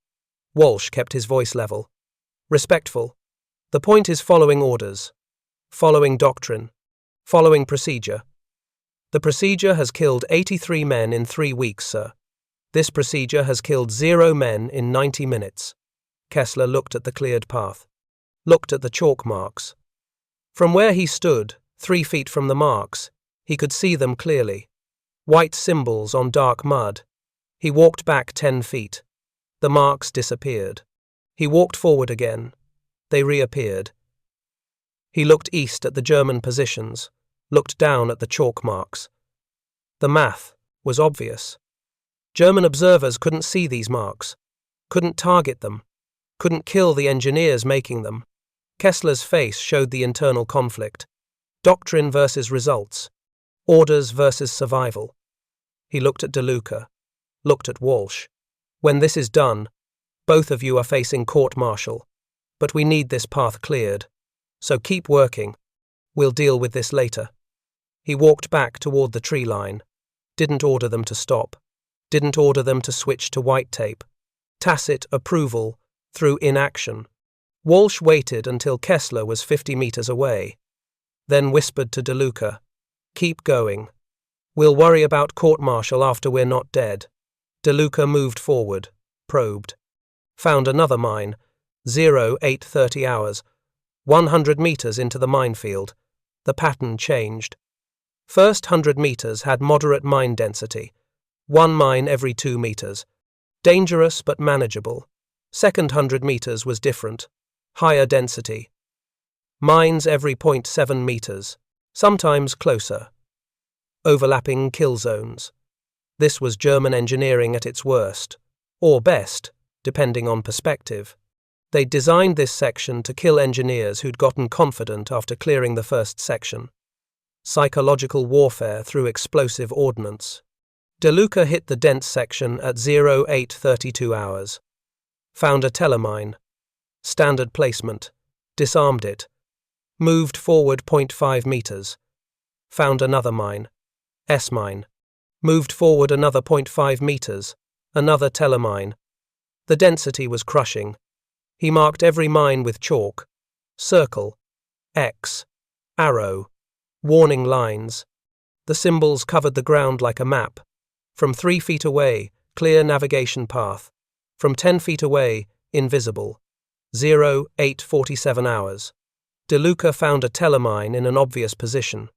Walsh kept his voice level, respectful. "The point is following orders, following doctrine, following procedure. The procedure has killed 83 men in 3 weeks, sir. This procedure has killed 0 men in 90 minutes. Kessler looked at the cleared path, looked at the chalk marks. From where he stood, 3 feet from the marks, he could see them clearly. White symbols on dark mud. He walked back 10 feet. The marks disappeared. He walked forward again. They reappeared. He looked east at the German positions, looked down at the chalk marks. The math was obvious. German observers couldn't see these marks, couldn't target them, couldn't kill the engineers making them. Kessler's face showed the internal conflict. Doctrine versus results. Orders versus survival. He looked at DeLuca, looked at Walsh. "When this is done, both of you are facing court-martial. But we need this path cleared. So keep working. We'll deal with this later." He walked back toward the tree line. Didn't order them to stop. Didn't order them to switch to white tape. Tacit approval through inaction. Walsh waited until Kessler was 50 meters away, then whispered to DeLuca, "Keep going. We'll worry about court-martial after we're not dead." DeLuca moved forward, probed. Found another mine, 8:30 hours, 100 meters into the minefield. The pattern changed. First 100 meters had moderate mine density, 1 mine every 2 meters. Dangerous but manageable. Second 100 meters was different, higher density. Mines every 0.7 meters, sometimes closer. Overlapping kill zones. This was German engineering at its worst, or best, depending on perspective. They designed this section to kill engineers who'd gotten confident after clearing the first section. Psychological warfare through explosive ordnance. DeLuca hit the dense section at 8:32 hours. Found a telemine. Standard placement. Disarmed it. Moved forward 0.5 meters. Found another mine. S-mine. Moved forward another 0.5 meters. Another telemine. The density was crushing. He marked every mine with chalk. Circle. X. Arrow. Warning lines. The symbols covered the ground like a map. From 3 feet away, clear navigation path. From 10 feet away, invisible. 8:47 hours. DeLuca found a telemine in an obvious position.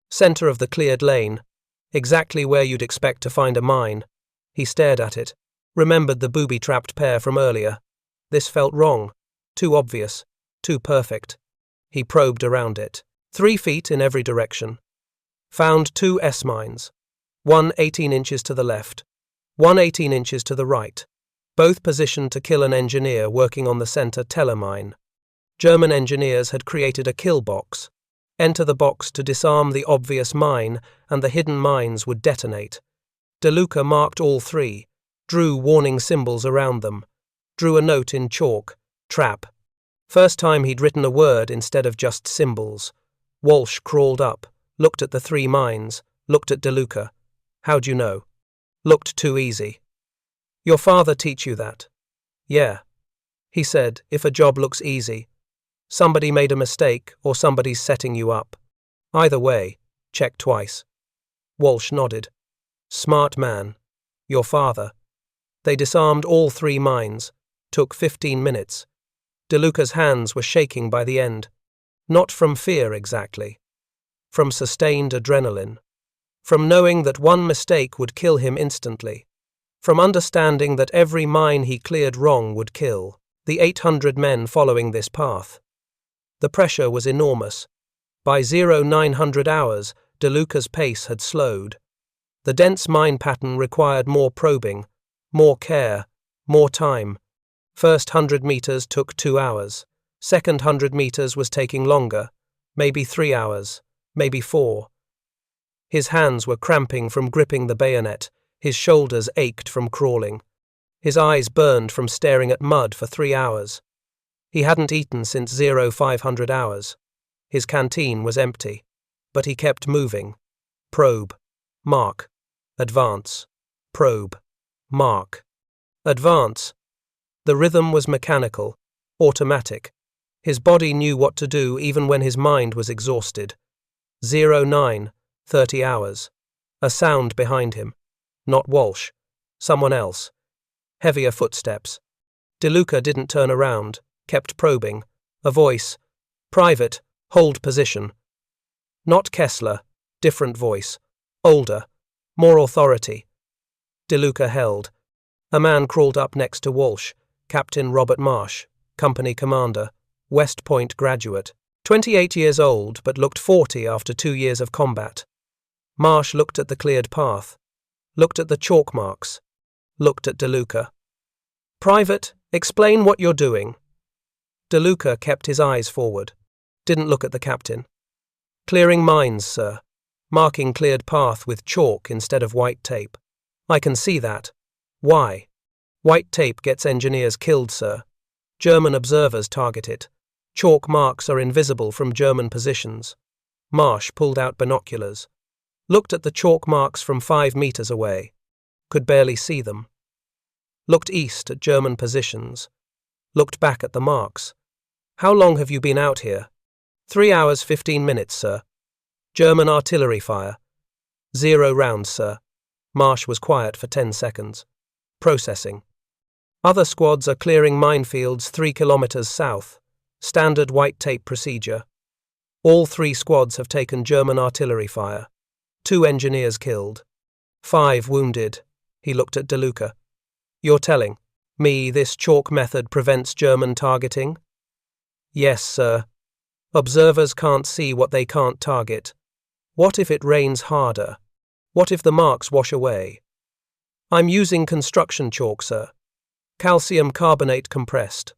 Center of the cleared lane. Exactly where you'd expect to find a mine. He stared at it. Remembered the booby-trapped pair from earlier. This felt wrong. Too obvious. Too perfect. He probed around it. 3 feet in every direction. Found 2 S-mines. One 18 inches to the left. One 18 inches to the right. Both positioned to kill an engineer working on the center telemine. German engineers had created a kill box. Enter the box to disarm the obvious mine, and the hidden mines would detonate. DeLuca marked all 3, drew warning symbols around them, drew a note in chalk, trap. First time he'd written a word instead of just symbols. Walsh crawled up, looked at the 3 mines, looked at DeLuca. How'd you know? Looked too easy. Your father teach you that? Yeah. He said, if a job looks easy, somebody made a mistake or somebody's setting you up. Either way, check twice. Walsh nodded. Smart man. Your father. They disarmed all 3 mines. Took 15 minutes. DeLuca's hands were shaking by the end. Not from fear exactly. From sustained adrenaline. From knowing that one mistake would kill him instantly. From understanding that every mine he cleared wrong would kill the 800 men following this path. The pressure was enormous. By 0900 hours, DeLuca's pace had slowed. The dense mine pattern required more probing, more care, more time. First 100 meters took 2 hours. Second 100 meters was taking longer, maybe 3 hours, maybe 4. His hands were cramping from gripping the bayonet, his shoulders ached from crawling. His eyes burned from staring at mud for 3 hours. He hadn't eaten since 0500 hours. His canteen was empty, but he kept moving. Probe. Mark. Advance. Probe. Mark. Advance. The rhythm was mechanical, automatic. His body knew what to do even when his mind was exhausted. 30 hours. A sound behind him. Not Walsh. Someone else. Heavier footsteps. DeLuca didn't turn around, kept probing. A voice. Private, hold position. Not Kessler, different voice. Older, more authority. DeLuca held. A man crawled up next to Walsh, Captain Robert Marsh, company commander, West Point graduate. 28 years old, but looked 40 after 2 years of combat. Marsh looked at the cleared path, looked at the chalk marks, looked at DeLuca. Private, explain what you're doing. DeLuca kept his eyes forward, didn't look at the captain. Clearing mines, sir. Marking cleared path with chalk instead of white tape. I can see that. Why? White tape gets engineers killed, sir. German observers target it. Chalk marks are invisible from German positions. Marsh pulled out binoculars. Looked at the chalk marks from 5 meters away. Could barely see them. Looked east at German positions. Looked back at the marks. How long have you been out here? 3 hours 15 minutes, sir. German artillery fire. 0 rounds, sir. Marsh was quiet for 10 seconds. Processing. Other squads are clearing minefields 3 kilometers south. Standard white tape procedure. All 3 squads have taken German artillery fire. 2 engineers killed. 5 wounded. He looked at DeLuca. You're telling me this chalk method prevents German targeting? Yes, sir. Observers can't see what they can't target. What if it rains harder? What if the marks wash away? I'm using construction chalk, sir. Calcium carbonate compressed.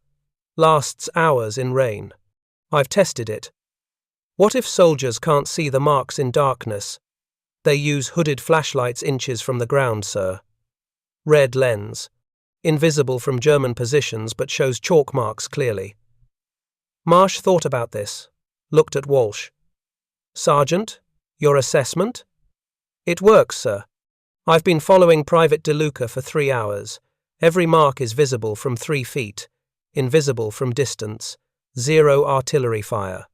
Lasts hours in rain. I've tested it. What if soldiers can't see the marks in darkness? They use hooded flashlights inches from the ground, sir. Red lens. Invisible from German positions but shows chalk marks clearly. Marsh thought about this. Looked at Walsh. Sergeant, your assessment? It works, sir. I've been following Private DeLuca for 3 hours. Every mark is visible from 3 feet. Invisible from distance. 0 artillery fire.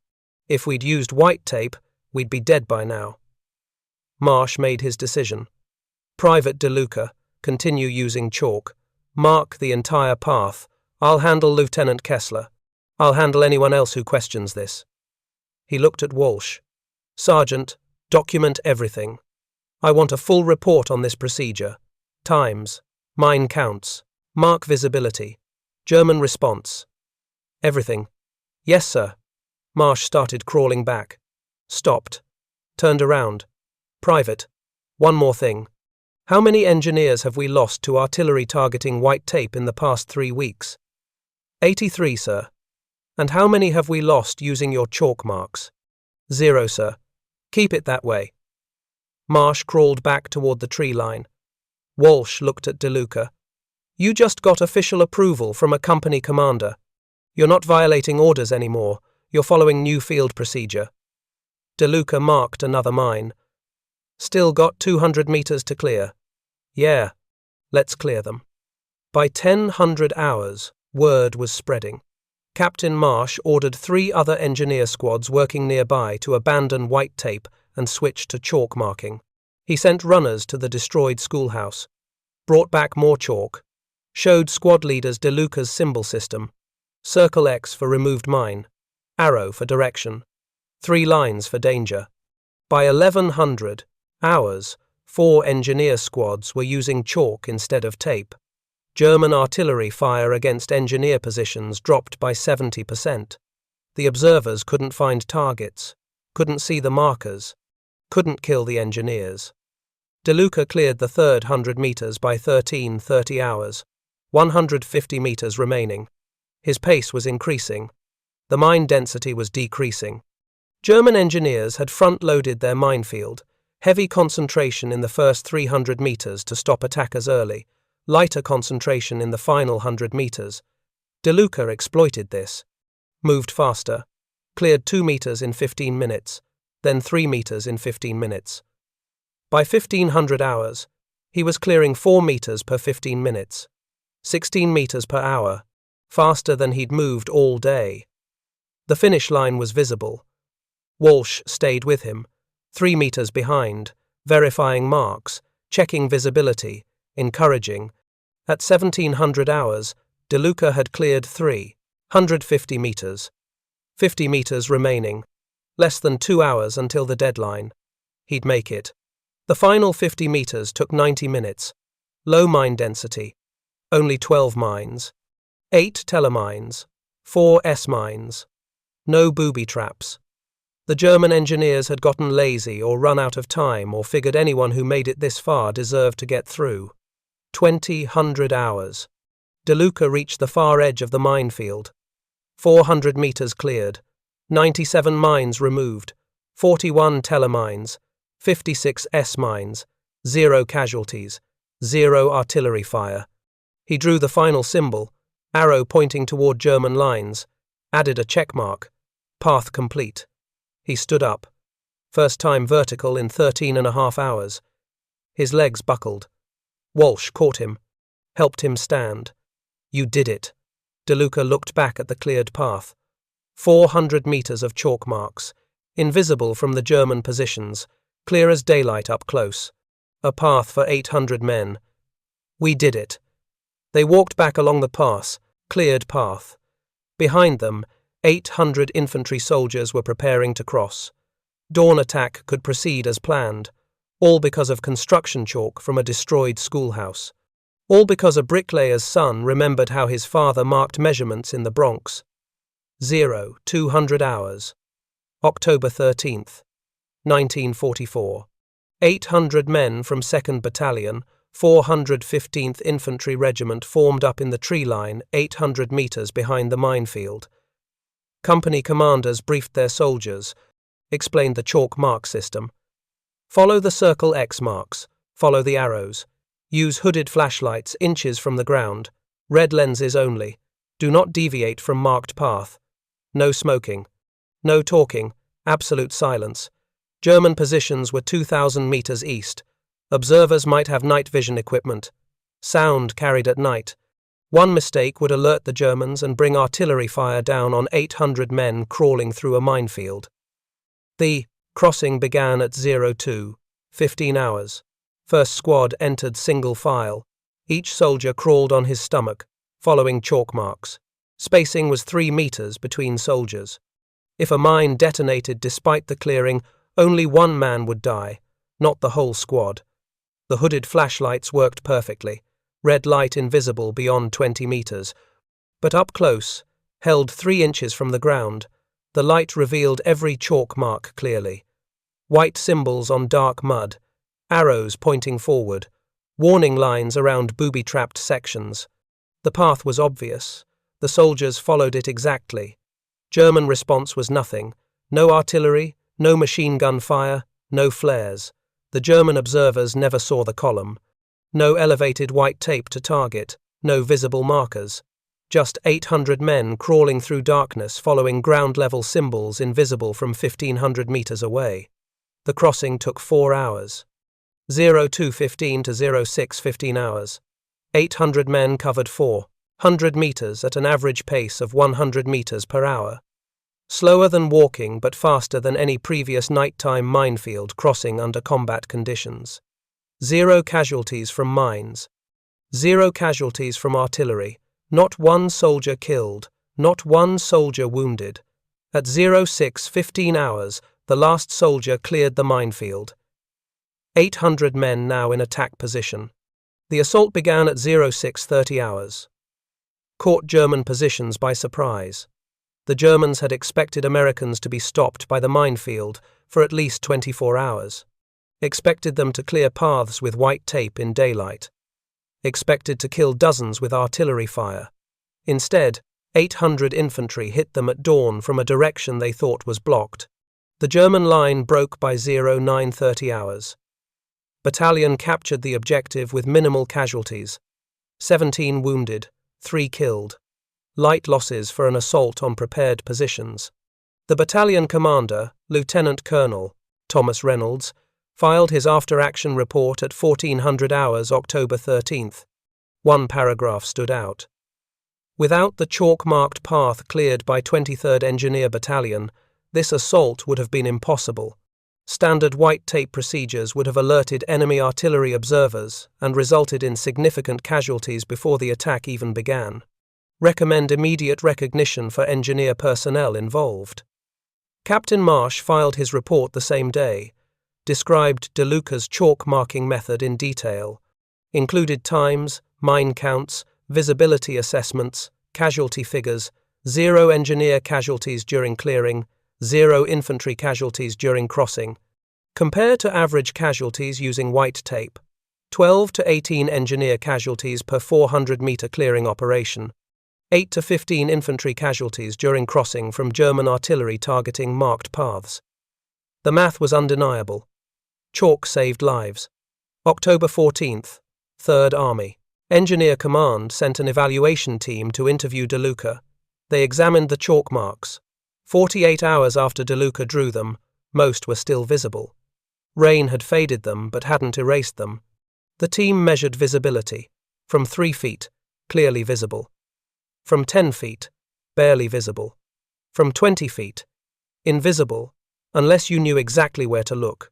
If we'd used white tape, we'd be dead by now. Marsh made his decision. Private DeLuca, continue using chalk. Mark the entire path. I'll handle Lieutenant Kessler. I'll handle anyone else who questions this. He looked at Walsh. Sergeant, document everything. I want a full report on this procedure. Times, mine counts, mark visibility. German response. Everything. Yes, sir. Marsh started crawling back. Stopped. Turned around. Private. One more thing. How many engineers have we lost to artillery targeting white tape in the past 3 weeks? 83, sir. And how many have we lost using your chalk marks? 0, sir. Keep it that way. Marsh crawled back toward the tree line. Walsh looked at DeLuca. You just got official approval from a company commander. You're not violating orders anymore. You're following new field procedure. DeLuca marked another mine. Still got 200 meters to clear. Yeah, let's clear them. By 1000 hours, word was spreading. Captain Marsh ordered 3 other engineer squads working nearby to abandon white tape and switch to chalk marking. He sent runners to the destroyed schoolhouse, brought back more chalk, showed squad leaders DeLuca's symbol system, circle X for removed mine, arrow for direction, 3 lines for danger. By 1100 hours, 4 engineer squads were using chalk instead of tape. German artillery fire against engineer positions dropped by 70%. The observers couldn't find targets, couldn't see the markers, couldn't kill the engineers. DeLuca cleared the third 100 meters by 13:30 hours, 150 meters remaining. His pace was increasing. The mine density was decreasing. German engineers had front-loaded their minefield, heavy concentration in the first 300 meters to stop attackers early, lighter concentration in the final 100 meters. DeLuca exploited this, moved faster, cleared 2 meters in 15 minutes, then 3 meters in 15 minutes. By 1500 hours, he was clearing 4 meters per 15 minutes, 16 meters per hour, faster than he'd moved all day. The finish line was visible. Walsh stayed with him, 3 meters behind, verifying marks, checking visibility, encouraging. At 1700 hours, DeLuca had cleared 350 meters. 50 meters remaining. Less than 2 hours until the deadline. He'd make it. The final 50 meters took 90 minutes. Low mine density. Only 12 mines. 8 telemines. 4 S-mines. No booby traps. The German engineers had gotten lazy or run out of time or figured anyone who made it this far deserved to get through. 200 hours. DeLuca reached the far edge of the minefield. 400 meters cleared. 97 mines removed. 41 telemines. 56 S-mines. 0 casualties. 0 artillery fire. He drew the final symbol, arrow pointing toward German lines, added a check mark. Path complete. He stood up. First time vertical in 13.5 hours. His legs buckled. Walsh caught him, helped him stand. You did it. DeLuca looked back at the cleared path. 400 meters of chalk marks, invisible from the German positions, clear as daylight up close. A path for 800 men. We did it. They walked back along the pass, cleared path. Behind them, 800 infantry soldiers were preparing to cross. Dawn attack could proceed as planned, all because of construction chalk from a destroyed schoolhouse. All because a bricklayer's son remembered how his father marked measurements in the Bronx. 200 hours. October 13th, 1944. 800 men from 2nd Battalion, 415th Infantry Regiment formed up in the tree line 800 meters behind the minefield. Company commanders briefed their soldiers, explained the chalk mark system. Follow the circle X marks, follow the arrows. Use hooded flashlights inches from the ground, red lenses only. Do not deviate from marked path. No smoking. No talking, absolute silence. German positions were 2,000 meters east. Observers might have night vision equipment. Sound carried at night. One mistake would alert the Germans and bring artillery fire down on 800 men crawling through a minefield. The crossing began at 15 hours. First squad entered single file. Each soldier crawled on his stomach, following chalk marks. Spacing was 3 meters between soldiers. If a mine detonated despite the clearing, only one man would die, not the whole squad. The hooded flashlights worked perfectly, red light invisible beyond 20 meters. But up close, held 3 inches from the ground, the light revealed every chalk mark clearly. White symbols on dark mud, arrows pointing forward, warning lines around booby-trapped sections. The path was obvious. The soldiers followed it exactly. German response was nothing. No artillery, no machine gun fire, no flares. The German observers never saw the column. No elevated white tape to target, no visible markers. Just 800 men crawling through darkness following ground-level symbols invisible from 1,500 meters away. The crossing took 4 hours. 02:15 to 06:15 hours. 800 men covered 400 meters at an average pace of 100 meters per hour. Slower than walking, but faster than any previous nighttime minefield crossing under combat conditions. 0 casualties from mines. 0 casualties from artillery. Not one soldier killed, not one soldier wounded. At 06:15 hours, the last soldier cleared the minefield. 800 men now in attack position. The assault began at 06:30 hours. Caught German positions by surprise. The Germans had expected Americans to be stopped by the minefield for at least 24 hours. Expected them to clear paths with white tape in daylight. Expected to kill dozens with artillery fire. Instead, 800 infantry hit them at dawn from a direction they thought was blocked. The German line broke by 09:30 hours. Battalion captured the objective with minimal casualties. 17 wounded, 3 killed. Light losses for an assault on prepared positions. The battalion commander, Lieutenant Colonel Thomas Reynolds, filed his after-action report at 1400 hours October 13th. One paragraph stood out. Without the chalk-marked path cleared by 23rd Engineer Battalion, this assault would have been impossible. Standard white tape procedures would have alerted enemy artillery observers and resulted in significant casualties before the attack even began. Recommend immediate recognition for engineer personnel involved. Captain Marsh filed his report the same day, described DeLuca's chalk marking method in detail, included times, mine counts, visibility assessments, casualty figures, 0 engineer casualties during clearing, 0 infantry casualties during crossing. Compare to average casualties using white tape, 12 to 18 engineer casualties per 400-meter clearing operation, 8 to 15 infantry casualties during crossing from German artillery targeting marked paths. The math was undeniable. Chalk saved lives. October 14th, 3rd Army. Engineer Command sent an evaluation team to interview DeLuca. They examined the chalk marks. 48 hours after DeLuca drew them, most were still visible. Rain had faded them but hadn't erased them. The team measured visibility. From 3 feet, clearly visible. From 10 feet, barely visible. From 20 feet, invisible, unless you knew exactly where to look.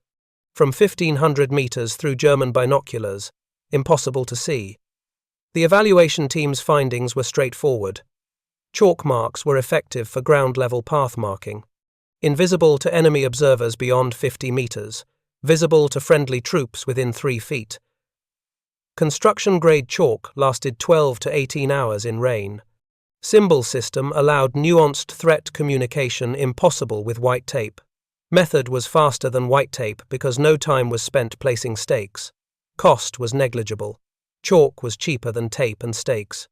From 1,500 meters through German binoculars, impossible to see. The evaluation team's findings were straightforward. Chalk marks were effective for ground-level path marking. Invisible to enemy observers beyond 50 meters, visible to friendly troops within 3 feet. Construction-grade chalk lasted 12 to 18 hours in rain. Symbol system allowed nuanced threat communication impossible with white tape. Method was faster than white tape because no time was spent placing stakes. Cost was negligible. Chalk was cheaper than tape and stakes.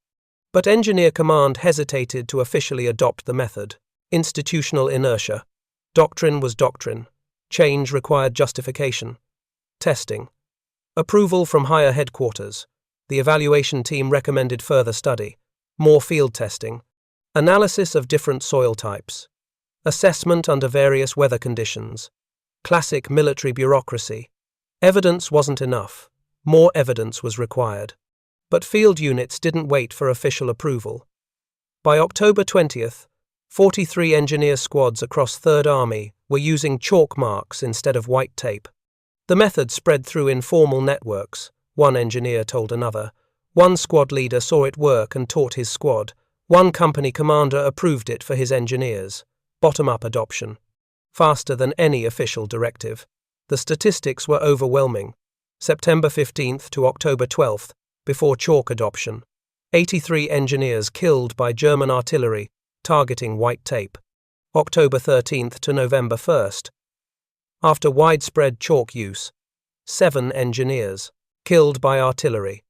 But Engineer Command hesitated to officially adopt the method. Institutional inertia. Doctrine was doctrine. Change required justification. Testing. Approval from higher headquarters. The evaluation team recommended further study. More field testing. Analysis of different soil types. Assessment under various weather conditions. Classic military bureaucracy. Evidence wasn't enough. More evidence was required. But field units didn't wait for official approval. By October 20th, 43 engineer squads across 3rd Army were using chalk marks instead of white tape. The method spread through informal networks, one engineer told another. One squad leader saw it work and taught his squad. One company commander approved it for his engineers. Bottom-up adoption. Faster than any official directive. The statistics were overwhelming. September 15th to October 12th, before chalk adoption. 83 engineers killed by German artillery targeting white tape. October 13th to November 1st. After widespread chalk use, 7 engineers killed by artillery.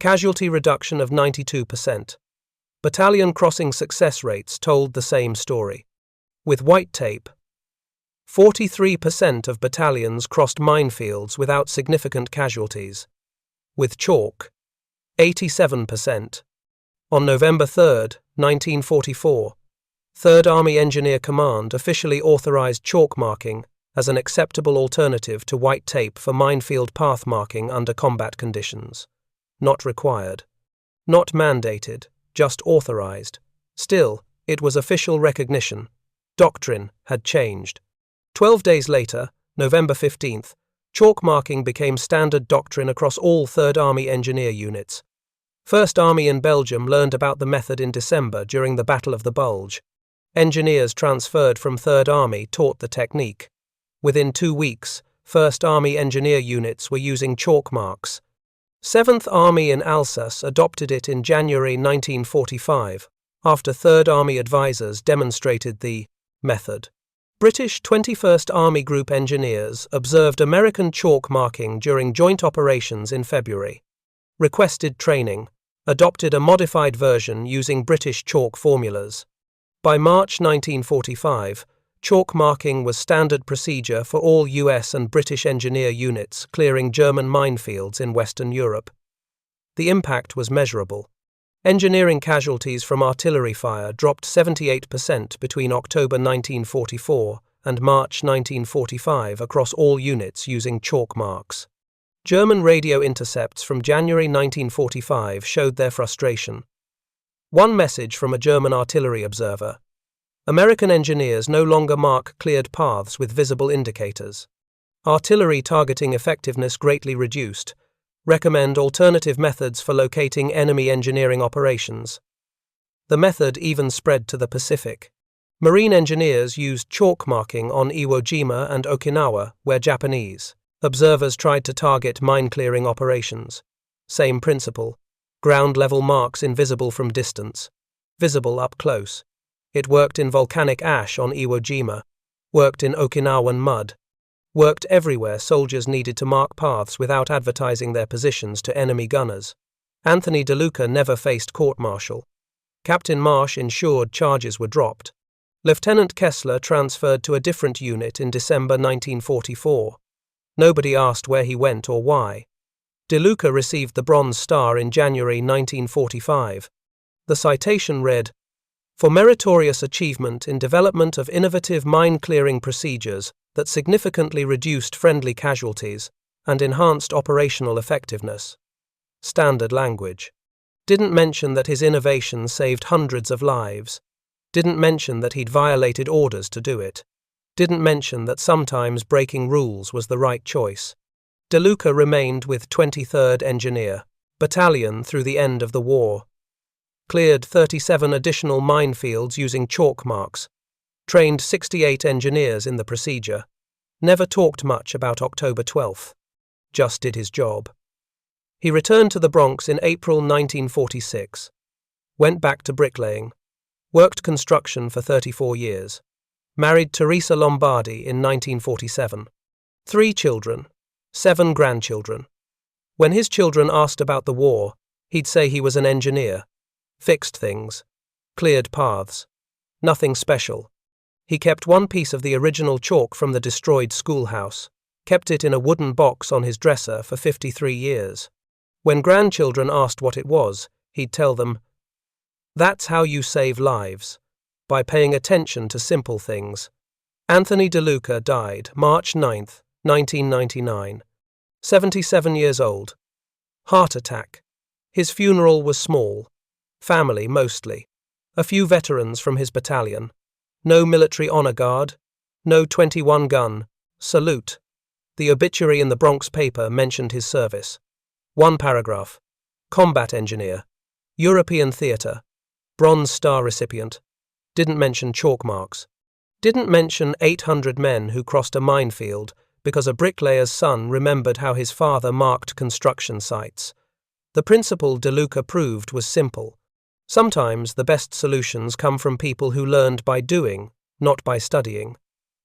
Casualty reduction of 92%. Battalion crossing success rates told the same story. With white tape, 43% of battalions crossed minefields without significant casualties. With chalk, 87%. On November 3, 1944, 3rd Army Engineer Command officially authorized chalk marking as an acceptable alternative to white tape for minefield path marking under combat conditions. Not required. Not mandated, just authorized. Still, it was official recognition. Doctrine had changed. 12 days later, November 15th, chalk marking became standard doctrine across all 3rd Army engineer units. 1st Army in Belgium learned about the method in December during the Battle of the Bulge. Engineers transferred from 3rd Army taught the technique. Within 2 weeks, 1st Army engineer units were using chalk marks. 7th Army in Alsace adopted it in January 1945, after 3rd Army advisors demonstrated the method. British 21st Army Group engineers observed American chalk marking during joint operations in February. Requested training, adopted a modified version using British chalk formulas. By March 1945, chalk marking was standard procedure for all US and British engineer units clearing German minefields in Western Europe. The impact was measurable. Engineering casualties from artillery fire dropped 78% between October 1944 and March 1945 across all units using chalk marks. German radio intercepts from January 1945 showed their frustration. One message from a German artillery observer: American engineers no longer mark cleared paths with visible indicators. Artillery targeting effectiveness greatly reduced. Recommend alternative methods for locating enemy engineering operations. The method even spread to the Pacific. Marine engineers used chalk marking on Iwo Jima and Okinawa, where Japanese observers tried to target mine-clearing operations. Same principle. Ground-level marks invisible from distance. Visible up close. It worked in volcanic ash on Iwo Jima. Worked in Okinawan mud. Worked everywhere soldiers needed to mark paths without advertising their positions to enemy gunners. Anthony DeLuca never faced court-martial. Captain Marsh ensured charges were dropped. Lieutenant Kessler transferred to a different unit in December 1944. Nobody asked where he went or why. DeLuca received the Bronze Star in January 1945. The citation read, "For meritorious achievement in development of innovative mine-clearing procedures that significantly reduced friendly casualties and enhanced operational effectiveness." Standard language. Didn't mention that his innovation saved hundreds of lives. Didn't mention that he'd violated orders to do it. Didn't mention that sometimes breaking rules was the right choice. DeLuca remained with 23rd Engineer Battalion through the end of the war. Cleared 37 additional minefields using chalk marks. Trained 68 engineers in the procedure. Never talked much about October 12th. Just did his job. He returned to the Bronx in April 1946. Went back to bricklaying. Worked construction for 34 years. Married Teresa Lombardi in 1947. 3 children. 7 grandchildren. When his children asked about the war, he'd say he was an engineer. Fixed things. Cleared paths. Nothing special. He kept one piece of the original chalk from the destroyed schoolhouse, kept it in a wooden box on his dresser for 53 years. When grandchildren asked what it was, he'd tell them, "That's how you save lives, by paying attention to simple things." Anthony DeLuca died March 9, 1999. 77 years old. Heart attack. His funeral was small. Family mostly. A few veterans from his battalion. No military honor guard. No 21-gun. Salute. The obituary in the Bronx paper mentioned his service. One paragraph. Combat engineer. European theater. Bronze Star recipient. Didn't mention chalk marks. Didn't mention 800 men who crossed a minefield because a bricklayer's son remembered how his father marked construction sites. The principle DeLuca proved was simple. Sometimes the best solutions come from people who learned by doing, not by studying.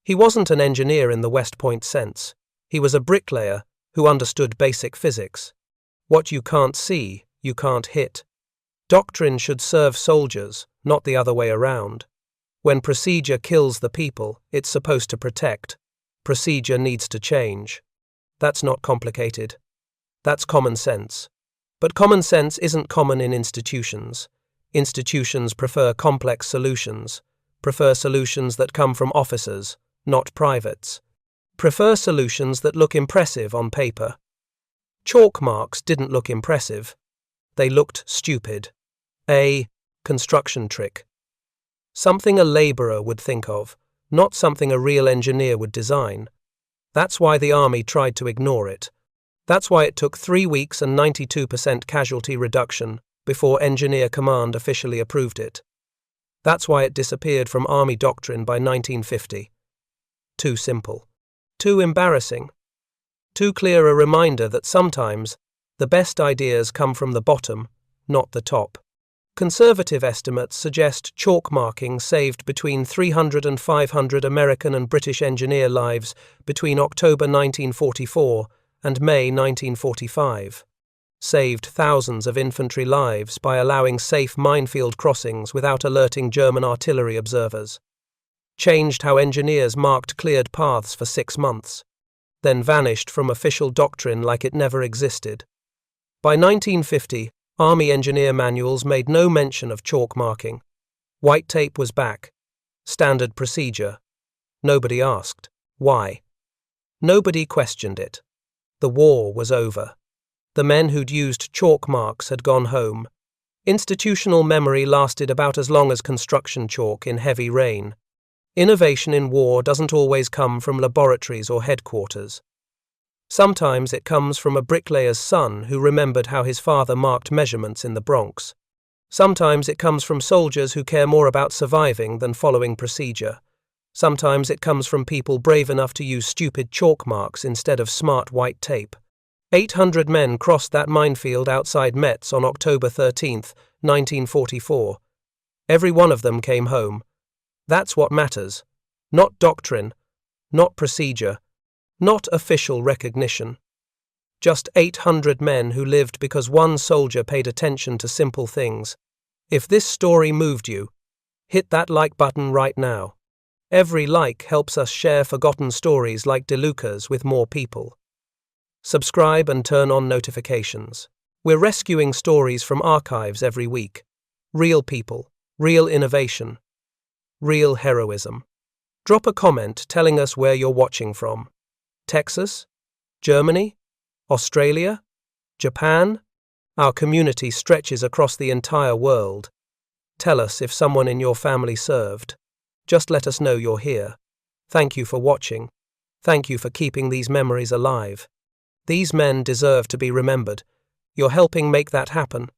He wasn't an engineer in the West Point sense. He was a bricklayer who understood basic physics. What you can't see, you can't hit. Doctrine should serve soldiers, not the other way around. When procedure kills the people, it's supposed to protect. Procedure needs to change. That's not complicated. That's common sense. But common sense isn't common in institutions. Institutions prefer complex solutions, prefer solutions that come from officers, not privates, prefer solutions that look impressive on paper. Chalk marks didn't look impressive. They looked stupid. A construction trick. Something a labourer would think of, not something a real engineer would design. That's why the army tried to ignore it. That's why it took 3 weeks and 92% casualty reduction before Engineer Command officially approved it. That's why it disappeared from Army doctrine by 1950. Too simple. Too embarrassing. Too clear a reminder that sometimes the best ideas come from the bottom, not the top. Conservative estimates suggest chalk marking saved between 300 and 500 American and British engineer lives between October 1944 and May 1945. Saved thousands of infantry lives by allowing safe minefield crossings without alerting German artillery observers. Changed how engineers marked cleared paths for 6 months, then vanished from official doctrine like it never existed. By 1950, Army engineer manuals made no mention of chalk marking. White tape was back. Standard procedure. Nobody asked. Why? Nobody questioned it. The war was over. The men who'd used chalk marks had gone home. Institutional memory lasted about as long as construction chalk in heavy rain. Innovation in war doesn't always come from laboratories or headquarters. Sometimes it comes from a bricklayer's son who remembered how his father marked measurements in the Bronx. Sometimes it comes from soldiers who care more about surviving than following procedure. Sometimes it comes from people brave enough to use stupid chalk marks instead of smart white tape. 800 men crossed that minefield outside Metz on October 13, 1944. Every one of them came home. That's what matters. Not doctrine, not procedure, not official recognition. Just 800 men who lived because one soldier paid attention to simple things. If this story moved you, hit that like button right now. Every like helps us share forgotten stories like DeLuca's with more people. Subscribe and turn on notifications. We're rescuing stories from archives every week. Real people, real innovation, real heroism. Drop a comment telling us where you're watching from. Texas? Germany? Australia? Japan? Our community stretches across the entire world. Tell us if someone in your family served. Just let us know you're here. Thank you for watching. Thank you for keeping these memories alive. These men deserve to be remembered. You're helping make that happen.